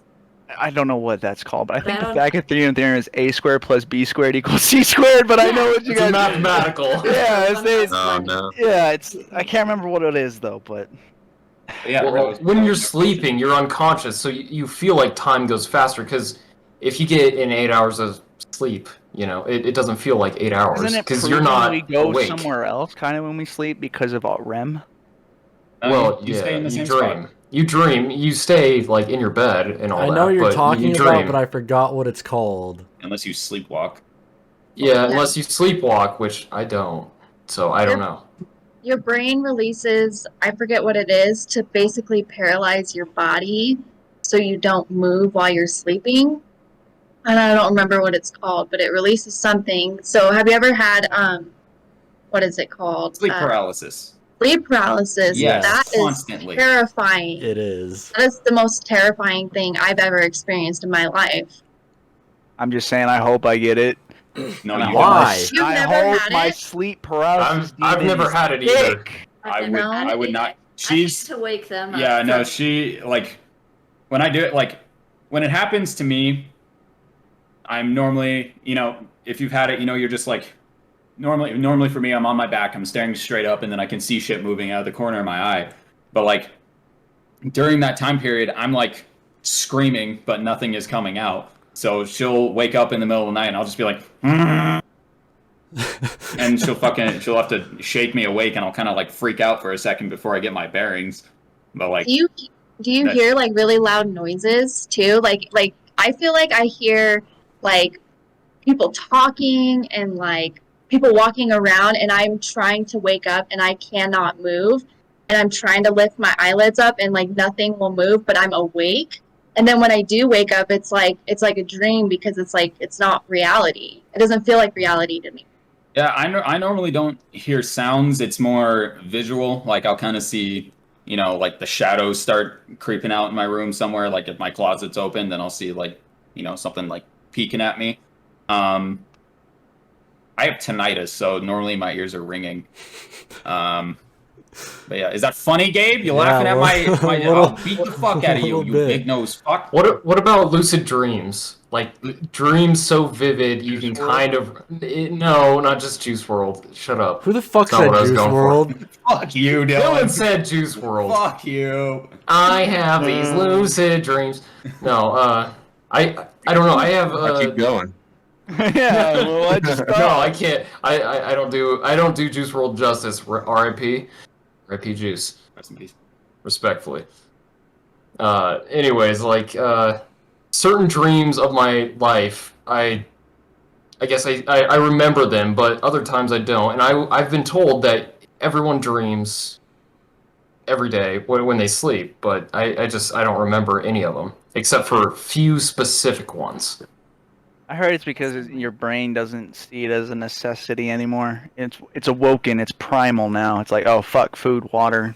I don't know what that's called, but I think the Pythagorean theorem is a² + b² = c². But I know what you guys. It's mathematical. Yeah, no. Yeah, I can't remember what it is though, but. Yeah. Well, when you're sleeping, you're unconscious, so you feel like time goes faster. Because if you get in 8 hours of sleep, it doesn't feel like 8 hours Isn't it because you're not we go awake. somewhere else, kind of when we sleep because of our REM? Well, you stay in the you same dream. spot. You dream. You stay like in your bed and all I that. know what you're but talking you about, dream. but I forgot what it's called. Unless you sleepwalk. Yeah, unless you sleepwalk, which I don't. So I don't know. Your brain releases, I forget what it is, to basically paralyze your body so you don't move while you're sleeping. And I don't remember what it's called, but it releases something. So have you ever had what is it called? Sleep paralysis. Sleep paralysis. Yes, That constantly. is terrifying. It is. That is the most terrifying thing I've ever experienced in my life. I'm just saying, I hope I get it. No, you Why? don't. You've I never hope had my it? sleep paralysis. I've demon never is had it either. thick. I would not. I She's need to wake them up. yeah, no, from- she like when I do it, like when it happens to me, I'm normally, if you've had it, you're just like normally for me, I'm on my back, I'm staring straight up, and then I can see shit moving out of the corner of my eye. But like during that time period, I'm like screaming, but nothing is coming out. So she'll wake up in the middle of the night, and I'll just be like, and she'll have to shake me awake, and I'll kind of like freak out for a second before I get my bearings. But like, Do you hear like really loud noises too? Like I feel like I hear like people talking and like people walking around, and I'm trying to wake up and I cannot move, and I'm trying to lift my eyelids up and like nothing will move, but I'm awake. And then when I do wake up, it's like a dream because it's like it's not reality. It doesn't feel like reality to me. yeah, I normally don't hear sounds. It's more visual. Like I'll kind of see, like the shadows start creeping out in my room somewhere. Like if my closet's open, then I'll see like, something like peeking at me. I have tinnitus, so normally my ears are ringing. But yeah, is that funny, Gabe? You laughing at my I'll beat the fuck out of you, you big nose fuck. What about lucid dreams? Like dreams so vivid you can kind of no, not just Juice WRLD. Shut up. Who the fuck That's not said what I was Juice going for. WRLD? Fuck you, Dylan Dylan. said Juice WRLD. Fuck you. I have these lucid dreams. No, I don't know. I have I keep going. Yeah, well, I just no, I can't. I don't do Juice WRLD justice. R.I.P. R.I.P. Juice. Rest in peace. Respectfully. Anyways, like certain dreams of my life, I guess I remember them, but other times I don't. And I've been told that everyone dreams every day when they sleep, but I don't remember any of them except for few specific ones. I heard it's because your brain doesn't see it as a necessity anymore. It's awoken. It's primal now. It's like, oh fuck, food, water,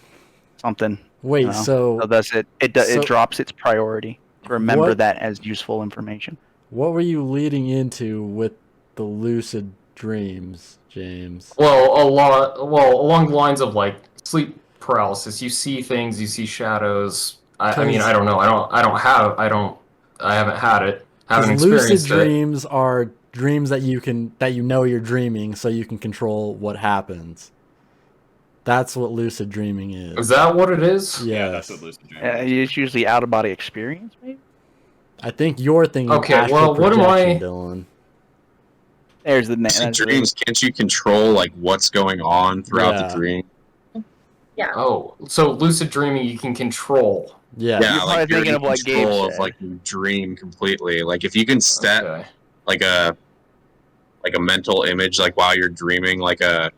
something. Wait, So that's it. It so- drops its priority to remember What- that as useful information. what were you leading into with the lucid dreams, James? Well, along the lines of like sleep paralysis, you see things, you see shadows. I mean, I don't know. I haven't had it. Haven't Because lucid experienced it. dreams are dreams that you know you're dreaming, so you can control what happens. That's what lucid dreaming is. Is that what it is? Yeah, that's what lucid dreaming is. It's usually out of body experience, maybe. I think you're thinking Okay, astral well, what am I- projection, Dylan. There's the name. Lucid dreams, can't you control like what's going on throughout Yeah. the dream? Oh, so lucid dreaming you can control. Yeah. Yeah, You're like probably you're thinking in of what Gabe control of said. like your dream completely. Like if you can set Okay. like a mental image like while you're dreaming, like a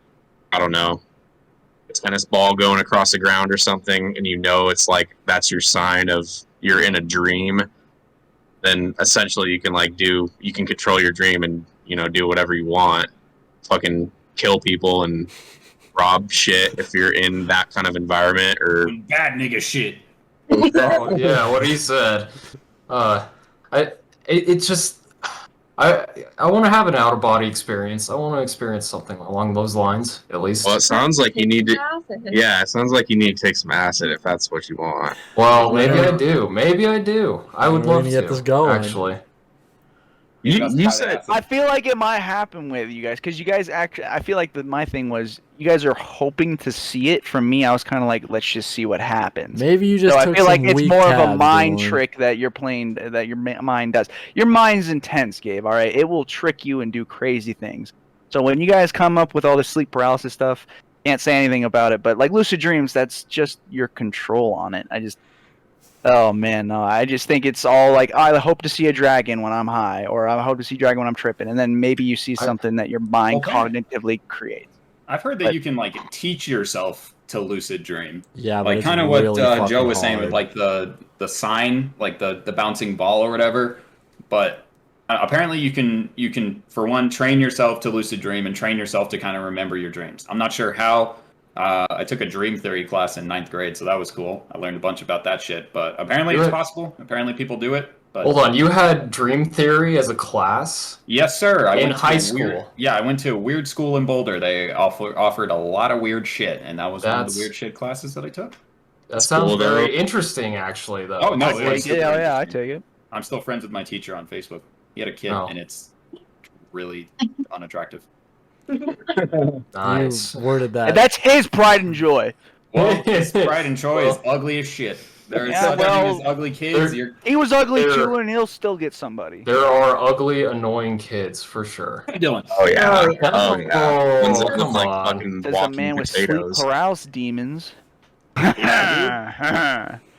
tennis ball going across the ground or something, and it's like that's your sign of you're in a dream, then essentially you can control your dream and do whatever you want, fucking kill people and rob shit if you're in that kind of environment or Bad nigga shit. Oh, yeah, what he said. It's just I want to have an out of body experience. I want to experience something along those lines, at least. well, it sounds like you need to. Acid. Yeah, it sounds like you need to take some acid if that's what you want. Well, maybe Yeah. I do. Maybe I do. I would We're love gonna to. get this going. Actually, You said I feel like it might happen with you guys because you guys actually. I feel like my thing was you guys are hoping to see it. From me, I was kind of like, let's just see what happens. Maybe you just So I took feel like some it's weak more of a tabs, mind Dylan. trick that you're playing, that your mind does. Your mind's intense, Gabe. All right, it will trick you and do crazy things. So when you guys come up with all this sleep paralysis stuff, can't say anything about it. But like lucid dreams, that's just your control on it. Oh man, no! I just think it's all like, oh, I hope to see a dragon when I'm high, or I hope to see a dragon when I'm tripping, and then maybe you see something that your mind cognitively creates. I've heard that you can like teach yourself to lucid dream. Yeah, but like it's kind of really what Joe fucking was saying with hard. like the sign, like the bouncing ball or whatever. But apparently you can for one train yourself to lucid dream and train yourself to kind of remember your dreams. I'm not sure how. I took a dream theory class in 9th grade, so that was cool. I learned a bunch about that shit. But apparently it's possible. Apparently people do it. But Hold on, you had dream theory as a class? yes, sir. I In went to high a school? weird- yeah, I went to a weird school in Boulder. They offered a lot of weird shit, and that was one of That's- the weird shit classes that I took. That sounds cool, though. very interesting, actually, though. Oh, no, I it was take it. super Oh yeah, I interesting. take it. I'm still friends with my teacher on Facebook. He had a kid, Oh. and it's really unattractive. Nice. You worded that. And that's his pride and joy. Well, his pride and joy is ugly as shit. There's Yeah, such well, thing as ugly kids. there- You're He was ugly There- too, and he'll still get somebody. There are ugly, annoying kids, for sure. Dylan. Oh yeah. Oh, Oh yeah. Ones that come look like on. fucking There's a walking man with sleep potatoes. paralysis demons.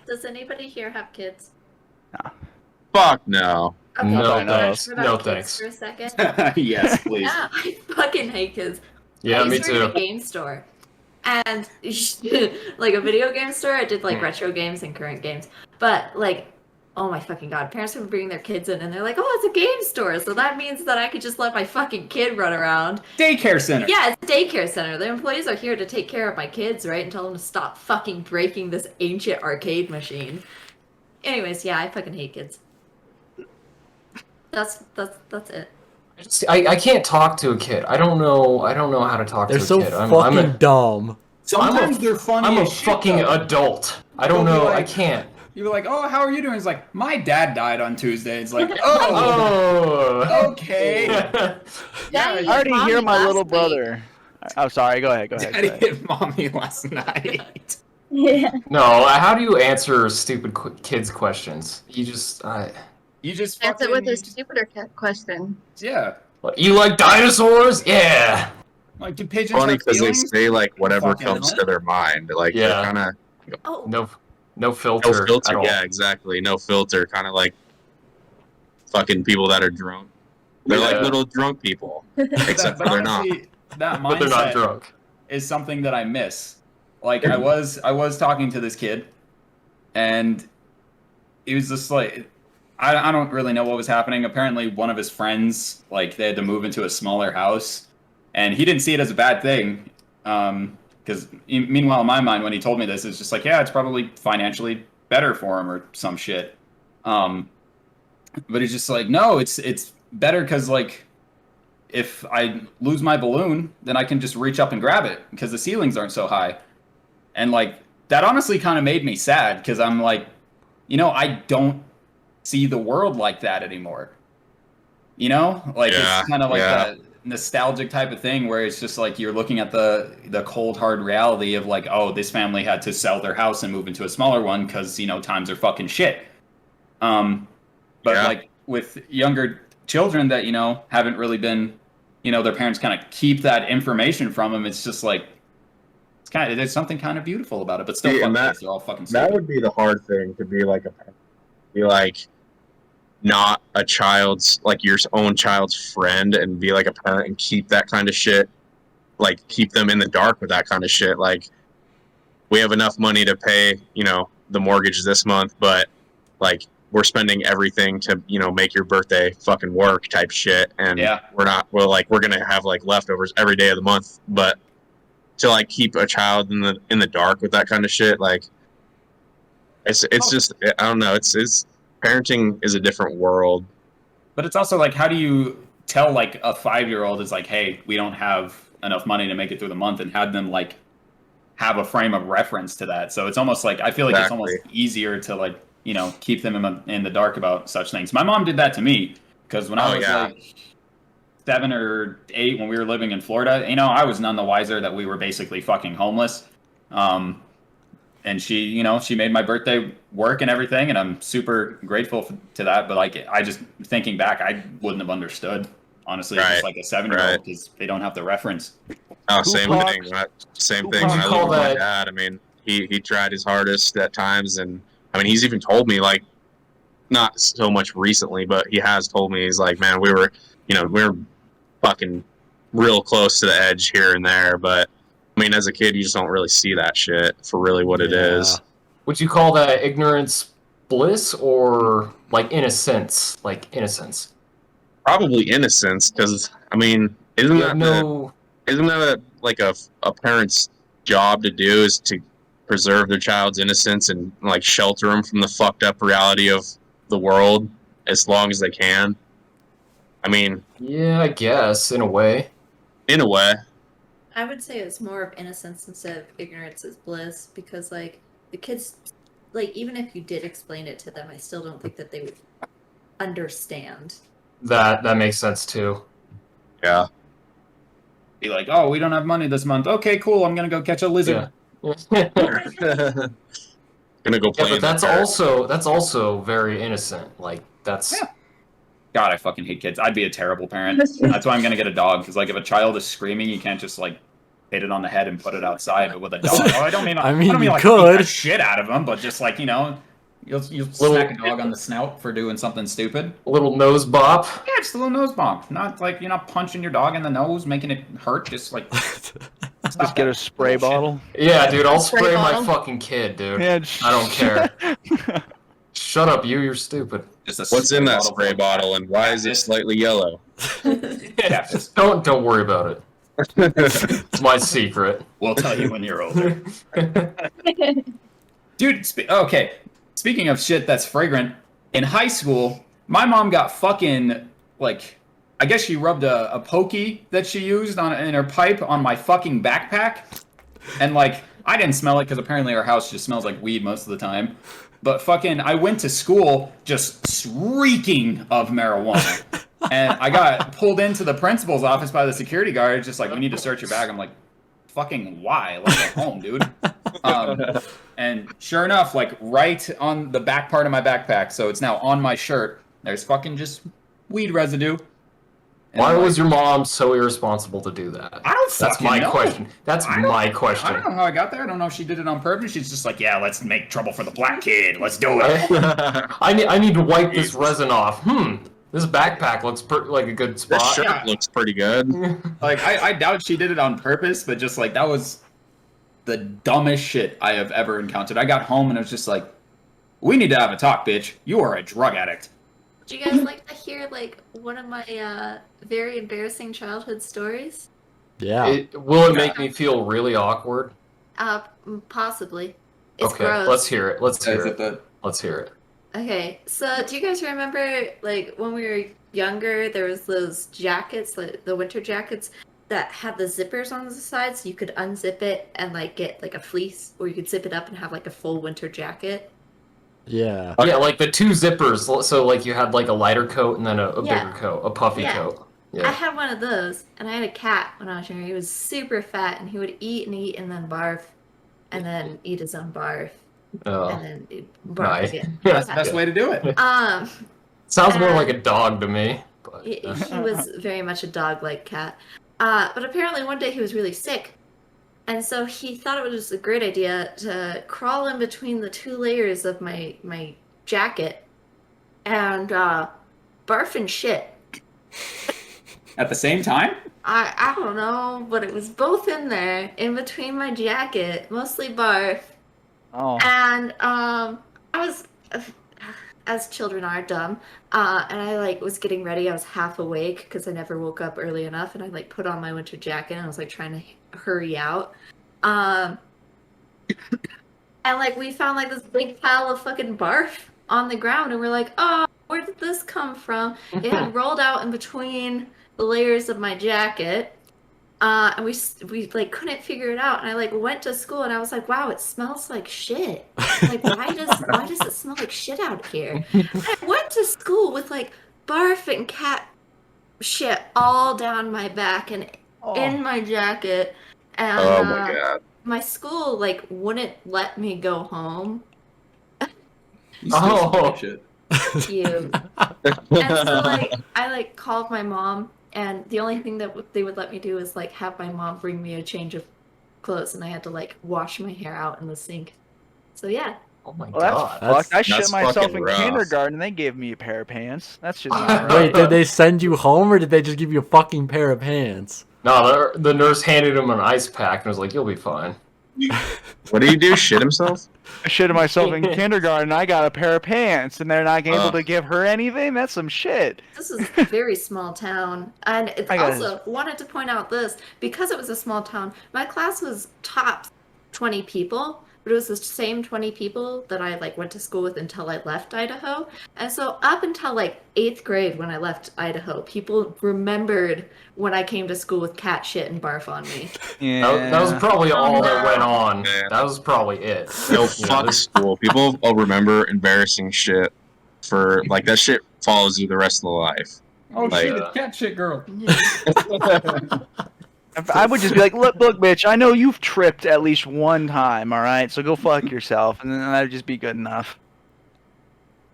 Does anybody here have kids? Fuck no. Okay, No can we thanks. talk about No kids thanks. For a second. Yes, please. Yeah, I fucking hate kids. Yeah, I me used to work too. at a game store. And like a video game store, I did like retro games and current games. But like, oh my fucking god, parents would bring their kids in and they're like, oh, it's a game store. So that means that I could just let my fucking kid run around. Daycare center. Yeah, it's a daycare center. The employees are here to take care of my kids, right? And tell them to stop fucking breaking this ancient arcade machine. Anyways, yeah, I fucking hate kids. That's it. I can't talk to a kid. I don't know how to talk They're to a so kid. fucking dumb. Sometimes they're funny I'm a as shit, fucking though. adult. I don't They'll be know. I like- can't. You're like, oh, how are you doing? It's like, my dad died on Tuesday. It's like, oh, Oh. okay. Daddy I hit already mommy hear my last little week. brother. Oh, sorry. Go ahead. Go ahead. Daddy Go ahead. hit mommy last night. Yeah. No, how do you answer stupid kids' questions? You just, You just Answer fucking, with a stupider question. yeah. you like dinosaurs? Yeah. Like, do pigeons Funny have because they feelings? say like whatever Fucking comes hell. to their mind. Like Yeah. they're kind of Oh, No filter. no filter. At all. Yeah, exactly. No filter. Kind of like fucking people that are drunk. They're Yeah. like little drunk people, except for But they're not. honestly, that But they're not mindset drunk. is something that I miss. Like I was talking to this kid, and he was just like, I don't really know what was happening. Apparently, one of his friends, like, they had to move into a smaller house, and he didn't see it as a bad thing. Because meanwhile, in my mind, when he told me this, it's just like, yeah, it's probably financially better for him or some shit. But he's just like, no, it's better because like, if I lose my balloon, then I can just reach up and grab it because the ceilings aren't so high. And like, that honestly kind of made me sad because I'm like, I don't see the world like that anymore. Like Yeah, it's kind of like yeah. that nostalgic type of thing where it's just like you're looking at the cold hard reality of like, oh, this family had to sell their house and move into a smaller one because times are fucking shit. But Yeah. like with younger children that haven't really been, their parents kind of keep that information from them. It's just like there's something kind of beautiful about it, but still, See, fuck and that- kids, they're all fucking That stupid. would be the hard thing to be like a parent. Be like not a child's like your own child's friend and be like a parent and keep that kind of shit, like keep them in the dark with that kind of shit. Like we have enough money to pay the mortgage this month, but like we're spending everything to make your birthday fucking work type shit, and Yeah. we're gonna have like leftovers every day of the month. But to like keep a child in the dark with that kind of shit, like it's just, I don't know, it's parenting is a different world. But it's also like, how do you tell like a 5-year-old is like, hey, we don't have enough money to make it through the month, and have them like have a frame of reference to that? So it's almost like, I feel like Exactly. it's almost easier to like keep them in the dark about such things. My mom did that to me because when I Oh, was yeah. like 7 or 8 when we were living in Florida, I was none the wiser that we were basically fucking homeless. And she, she made my birthday work and everything, and I'm super grateful to that. But like, I just thinking back, I wouldn't have understood, honestly, Right, just like a 7-year-old right. because they don't have the reference. Oh, same Tupac. thing. Same Tupac. thing. When I Call lived with my that- dad, I mean, he tried his hardest at times, and I mean, he's even told me, like, not so much recently, but he has told me, he's like, man, we were fucking real close to the edge here and there, but I mean, as a kid, you just don't really see that shit for really what it is. Would you call that ignorance bliss or like innocence? Like innocence. Probably innocence, because I mean, isn't that like a parent's job to do, is to preserve their child's innocence and like shelter them from the fucked up reality of the world as long as they can? I mean, Yeah, I guess in a way. in a way. I would say it's more of innocence instead of ignorance is bliss, because like the kids, like even if you did explain it to them, I still don't think that they would understand. That makes sense too. Yeah. Be like, oh, we don't have money this month. Okay, cool. I'm gonna go catch a lizard. Yeah. Gonna go play. Yeah, in but the that's also very innocent. Like that's Yeah. God, I fucking hate kids. I'd be a terrible parent. That's why I'm gonna get a dog. Because like, if a child is screaming, you can't just like hit it on the head and put it outside. But with a dog, I don't mean you like could. beat the shit out of them, but just like you'll smack a dog on the snout for doing something stupid. a little nose bop. Yeah, just a little nose bump. Not like you're not punching your dog in the nose, making it hurt. Just like Just get a spray bottle. Yeah, dude, I'll Spray spray my bottle? fucking kid, dude. Yeah, I don't care. Shut up, you're stupid. just a What's in that bottle spray full of bottle, and why is it slightly yellow? cactus. Don't worry about it. It's my secret. We'll tell you when you're older. Dude, okay. Speaking of shit that's fragrant, in high school, my mom got fucking, like, I guess she rubbed a pokey that she used in her pipe on my fucking backpack. And, like, I didn't smell it because apparently our house just smells like weed most of the time. But fucking, I went to school just reeking of marijuana. And I got pulled into the principal's office by the security guard, just like, we need to search your bag. I'm like, fucking why? Let's go home, dude. And sure enough, like right on the back part of my backpack, so it's now on my shirt, there's fucking just weed residue. And Why I'm like, was your mom so irresponsible to do that? I don't That's fucking my know. question. That's I don't- my I question. don't know how I got there. I don't know if she did it on purpose. She's just like, yeah, let's make trouble for the black kid. Let's do it. I need to wipe this resin off. This backpack looks like a good This spot. shirt Yeah. looks pretty good. Like, I doubt she did it on purpose, but just like, that was the dumbest shit I have ever encountered. I got home and it was just like, we need to have a talk, bitch. You are a drug addict. Would you guys like to hear like one of my very embarrassing childhood stories? Yeah. Will it make me feel really awkward? Possibly. It's Okay, gross. let's hear it. Let's hear Is it. it Let's hear it. Okay, so do you guys remember like when we were younger, there was those jackets, like the winter jackets that had the zippers on the side, so you could unzip it and like get like a fleece, or you could zip it up and have like a full winter jacket. Yeah. Yeah, like the two zippers. So like you had like a lighter coat and then a Yeah. bigger coat, a puffy Yeah. coat. I Yeah. had one of those, and I had a cat when I was younger. He was super fat, and he would eat and eat and then barf, and then eat his own barf, Oh, and then he'd barf nice. again. That's the best way to do it. Sounds more like a dog to me. But, He was very much a dog-like cat. But apparently one day he was really sick. And so he thought it was a great idea to crawl in between the two layers of my jacket and barf and shit. At the same time? I don't know, but it was both in there, in between my jacket, mostly barf. Oh. And I was, as children are, dumb. And I like was getting ready. I was half awake because I never woke up early enough. And I like put on my winter jacket and I was like trying to hurry out. And like we found like this big pile of fucking barf on the ground, and we're like, oh, where did this come from? It had rolled out in between the layers of my jacket. And we like couldn't figure it out, and I like went to school and I was like, wow, it smells like shit. Like why does it smell like shit out here? And I went to school with like barf and cat shit all down my back and in my jacket, and Oh my god. my school like wouldn't let me go home. You still Oh. smell like shit. You. And so like I like called my mom, and the only thing that they would let me do is like have my mom bring me a change of clothes, and I had to like wash my hair out in the sink. So yeah. Oh my Well, that's god. fucked. I shit that's myself fucking in rough. kindergarten and they gave me a pair of pants. That's just not right. Wait, did they send you home or did they just give you a fucking pair of pants? No, the nurse handed him an ice pack and was like, "You'll be fine." What did he do? Shit himself? I shit myself in kindergarten. I got a pair of pants, and they're not able to give her anything. That's some shit. This is a very small town. And it's I got also wanted to point out this, because it was a small town, my class was top 20 people, but it was the same 20 people that I like went to school with until I left Idaho. And so up until like 8th grade when I left Idaho, people remembered when I came to school with cat shit and barf on me. Yeah. That was probably all that went on. Yeah. That was probably it. Yo, You know, fuck school. People will remember embarrassing shit for like that shit follows you the rest of the life. Oh Like- shit, it's cat shit girl. I would just be like, look, bitch, I know you've tripped at least one time, all right? So go fuck yourself, and then that would just be good enough.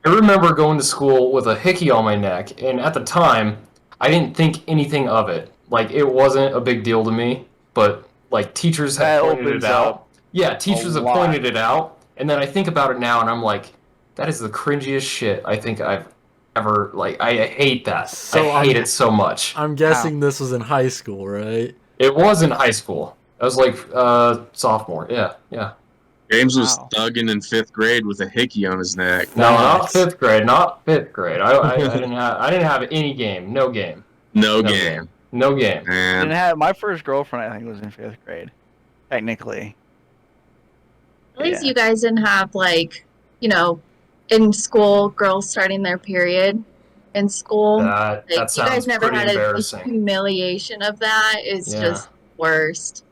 I remember going to school with a hickey on my neck, and at the time, I didn't think anything of it. Like, it wasn't a big deal to me, but, like, teachers That have pointed opens it out. up Yeah, teachers have lot. pointed it out, and then I think about it now, and I'm like, that is the cringiest shit I think I've ever, like, I hate that. So I hate it so much. I'm guessing this was in high school, right? It was in high school. I was, like, sophomore. Yeah. James was Wow. thugging in 5th grade with a hickey on his neck. No, not Nice. 5th grade. Not 5th grade. I didn't have any game. No game. No No game. No game. And Man. my first girlfriend, I think, was in 5th grade, technically. At least Yeah. you guys didn't have like, in school, girls starting their period in school. That Like, you sounds guys never pretty had a embarrassing. humiliation of that. It's Yeah. just worst.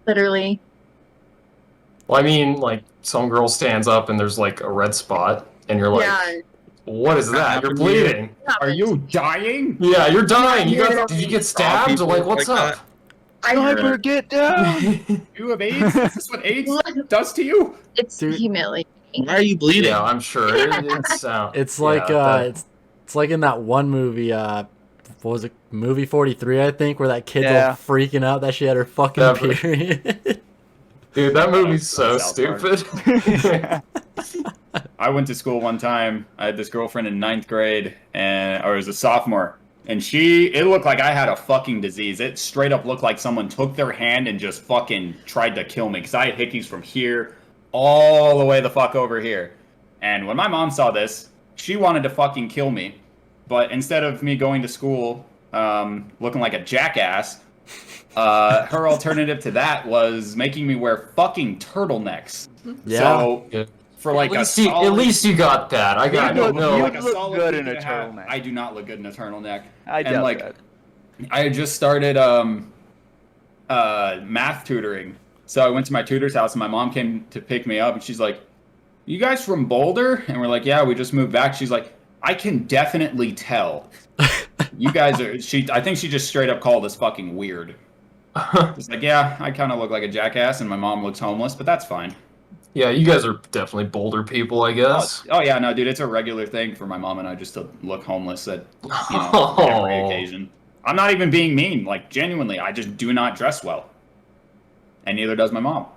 Literally. Well, I mean, like, some girl stands up and there's like a red spot, and you're like, Yeah. "What is that? You're bleeding." Are you dying? Yeah, you're dying. Yeah. Did you get stabbed? people Like, what's like up? Sniper, get down! You have AIDS? Is this what AIDS does to you? It's Dude. humiliating. Why are you bleeding? Yeah, I'm sure. It's It's like yeah, it's like in that one movie, what was it, movie 43, I think, where that kid's Yeah. all freaking out that she had her fucking That- period. dude, that movie's so South Park. stupid. I went to school one time. I had this girlfriend in 9th grade, and I was a sophomore. And it looked like I had a fucking disease. It straight up looked like someone took their hand and just fucking tried to kill me. Because I had hickeys from here all the way the fuck over here. And when my mom saw this, she wanted to fucking kill me. But instead of me going to school looking like a jackass, her alternative to that was making me wear fucking turtlenecks. Yeah. So Yeah. for like at least you got that. I got You no. look- like a look solid good week in a and half. turtleneck. I do not look good in a turtleneck. I And, doubt like, that. I had just started math tutoring. So I went to my tutor's house and my mom came to pick me up and she's like, "You guys from Boulder?" And we're like, "Yeah, we just moved back." She's like, "I can definitely tell. You guys are..." I think she just straight up called us fucking weird. It's like, yeah, I kind of look like a jackass and my mom looks homeless, but that's fine. Yeah, you guys are definitely Boulder people, I guess. Oh yeah, no, dude, it's a regular thing for my mom and I just to look homeless at every Oh. occasion. I'm not even being mean, like genuinely, I just do not dress well, and neither does my mom.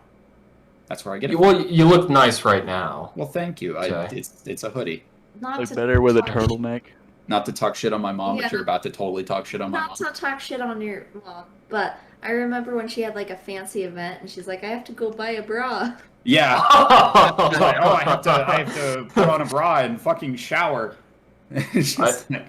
That's where I get it. Well, you look nice right now. Well, thank you. Okay. It's a hoodie. Not Look to better with a talk- turtleneck. Not to talk shit on my mom, Yeah. but you're about to totally talk shit on my Not mom. to talk shit on your mom, but I remember when she had like a fancy event and she's like, "I have to go buy a bra." Yeah. She's like, "Oh, I have to put on a bra and fucking shower." It's just like,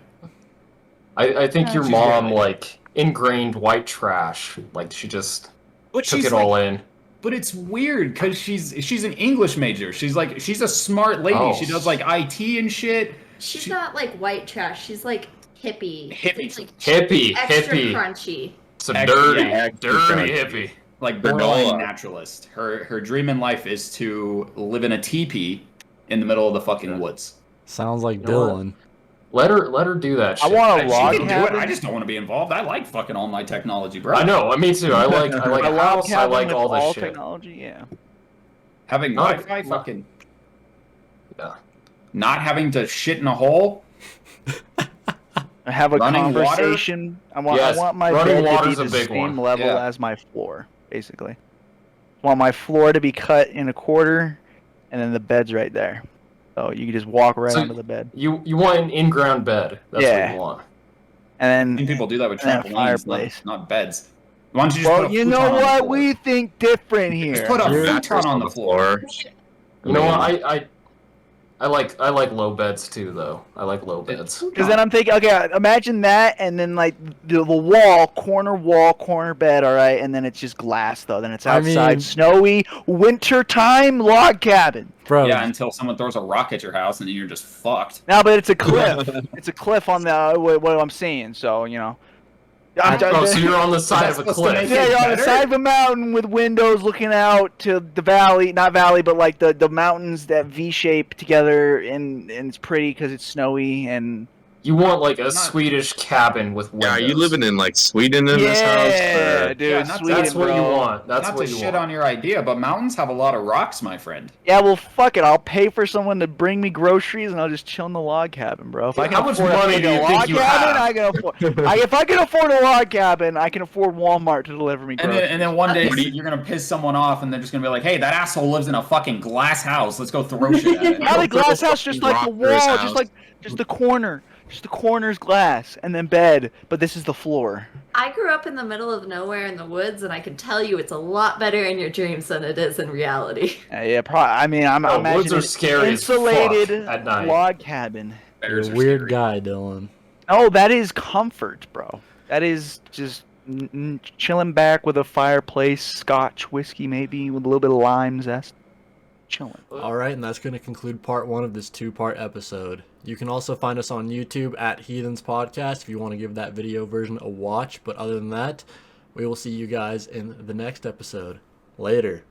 I think your She's mom really- like ingrained white trash. Like she just but took she's it like, all in. But it's weird because she's an English major. She's a smart lady. Oh. She does like IT and shit. She's not like white trash. She's like hippie. Hippie. It's, like Hippie, extra hippie. crunchy. Some Extra- dirty, yeah, dirty crunchy. hippie. Like Granola. borderline naturalist. Her dream in life is to live in a teepee in the middle of the fucking woods. Sounds like You know what? Dylan. Let her do that I shit. want a She log can do it. cabin. I just don't want to be involved. I like fucking all my technology, bro. I know, me too. I like A a log house, I cabin like with all this all shit. technology, yeah. Having Not- Wi-Fi, not- fucking Yeah. not having to shit in a hole. have a Running water? conversation. Yes, I want my running bed to water's be a the big same one. level Yeah. as my floor, basically. I want my floor to be cut in a quarter, and then the bed's right there. So you can just walk right So onto the bed. You want an in-ground bed. That's what Yeah. you want. And I then think people do that with and then a trampolines, fireplace. not beds. Why don't you just Well, put a you futon know on the what? floor? We think different Just here. put a You're- futon on the floor. You know I what? mean, I like low beds too, though. I like low beds. Because then I'm thinking, okay, imagine that, and then like the wall, corner bed, all right, and then it's just glass though. Then it's I outside, mean- snowy, wintertime log cabin. Bro, Yeah, until someone throws a rock at your house and then you're just fucked. No, but it's a cliff. It's a cliff on the what I'm seeing. So you know. Oh, so you're on the side That's of a supposed to make cliff. it- Yeah, you're on the better? side of a mountain with windows looking out to the valley, not valley, but like the mountains that V shape together, and it's pretty because it's snowy and. You want like a Not- Swedish cabin with windows. yeah, are you living in like Sweden in this house? Yeah, Or... dude, Yeah, not- Sweden, That's what bro. you want. That's Not what to you shit want. on your idea, but mountains have a lot of rocks, my friend. Yeah, well, fuck it. I'll pay for someone to bring me groceries, and I'll just chill in the log cabin, bro. If I can How much afford money a do you log think you cabin, have? I can afford. If I can afford a log cabin, I can afford Walmart to deliver me And groceries. then one day What do you- you're gonna piss someone off, and they're just gonna be like, "Hey, that asshole lives in a fucking glass house. Let's go throw shit at it." Not a glass house, just like the Rock through his wall, house. just the corner. Just the corner's glass, and then bed, but this is the floor. I grew up in the middle of nowhere in the woods, and I can tell you it's a lot better in your dreams than it is in reality. Yeah, probably. I mean, I'm Oh, imagining woods are scary as fuck insulated at night. log cabin. you're Bears a are weird scary. guy, Dylan. Oh, that is comfort, bro. That is just chilling back with a fireplace, scotch, whiskey, maybe with a little bit of lime zest. Chilling. All right, and that's going to conclude part 1 of this 2-part episode. You can also find us on YouTube at Heathens Podcast if you want to give that video version a watch. But other than that, we will see you guys in the next episode. Later.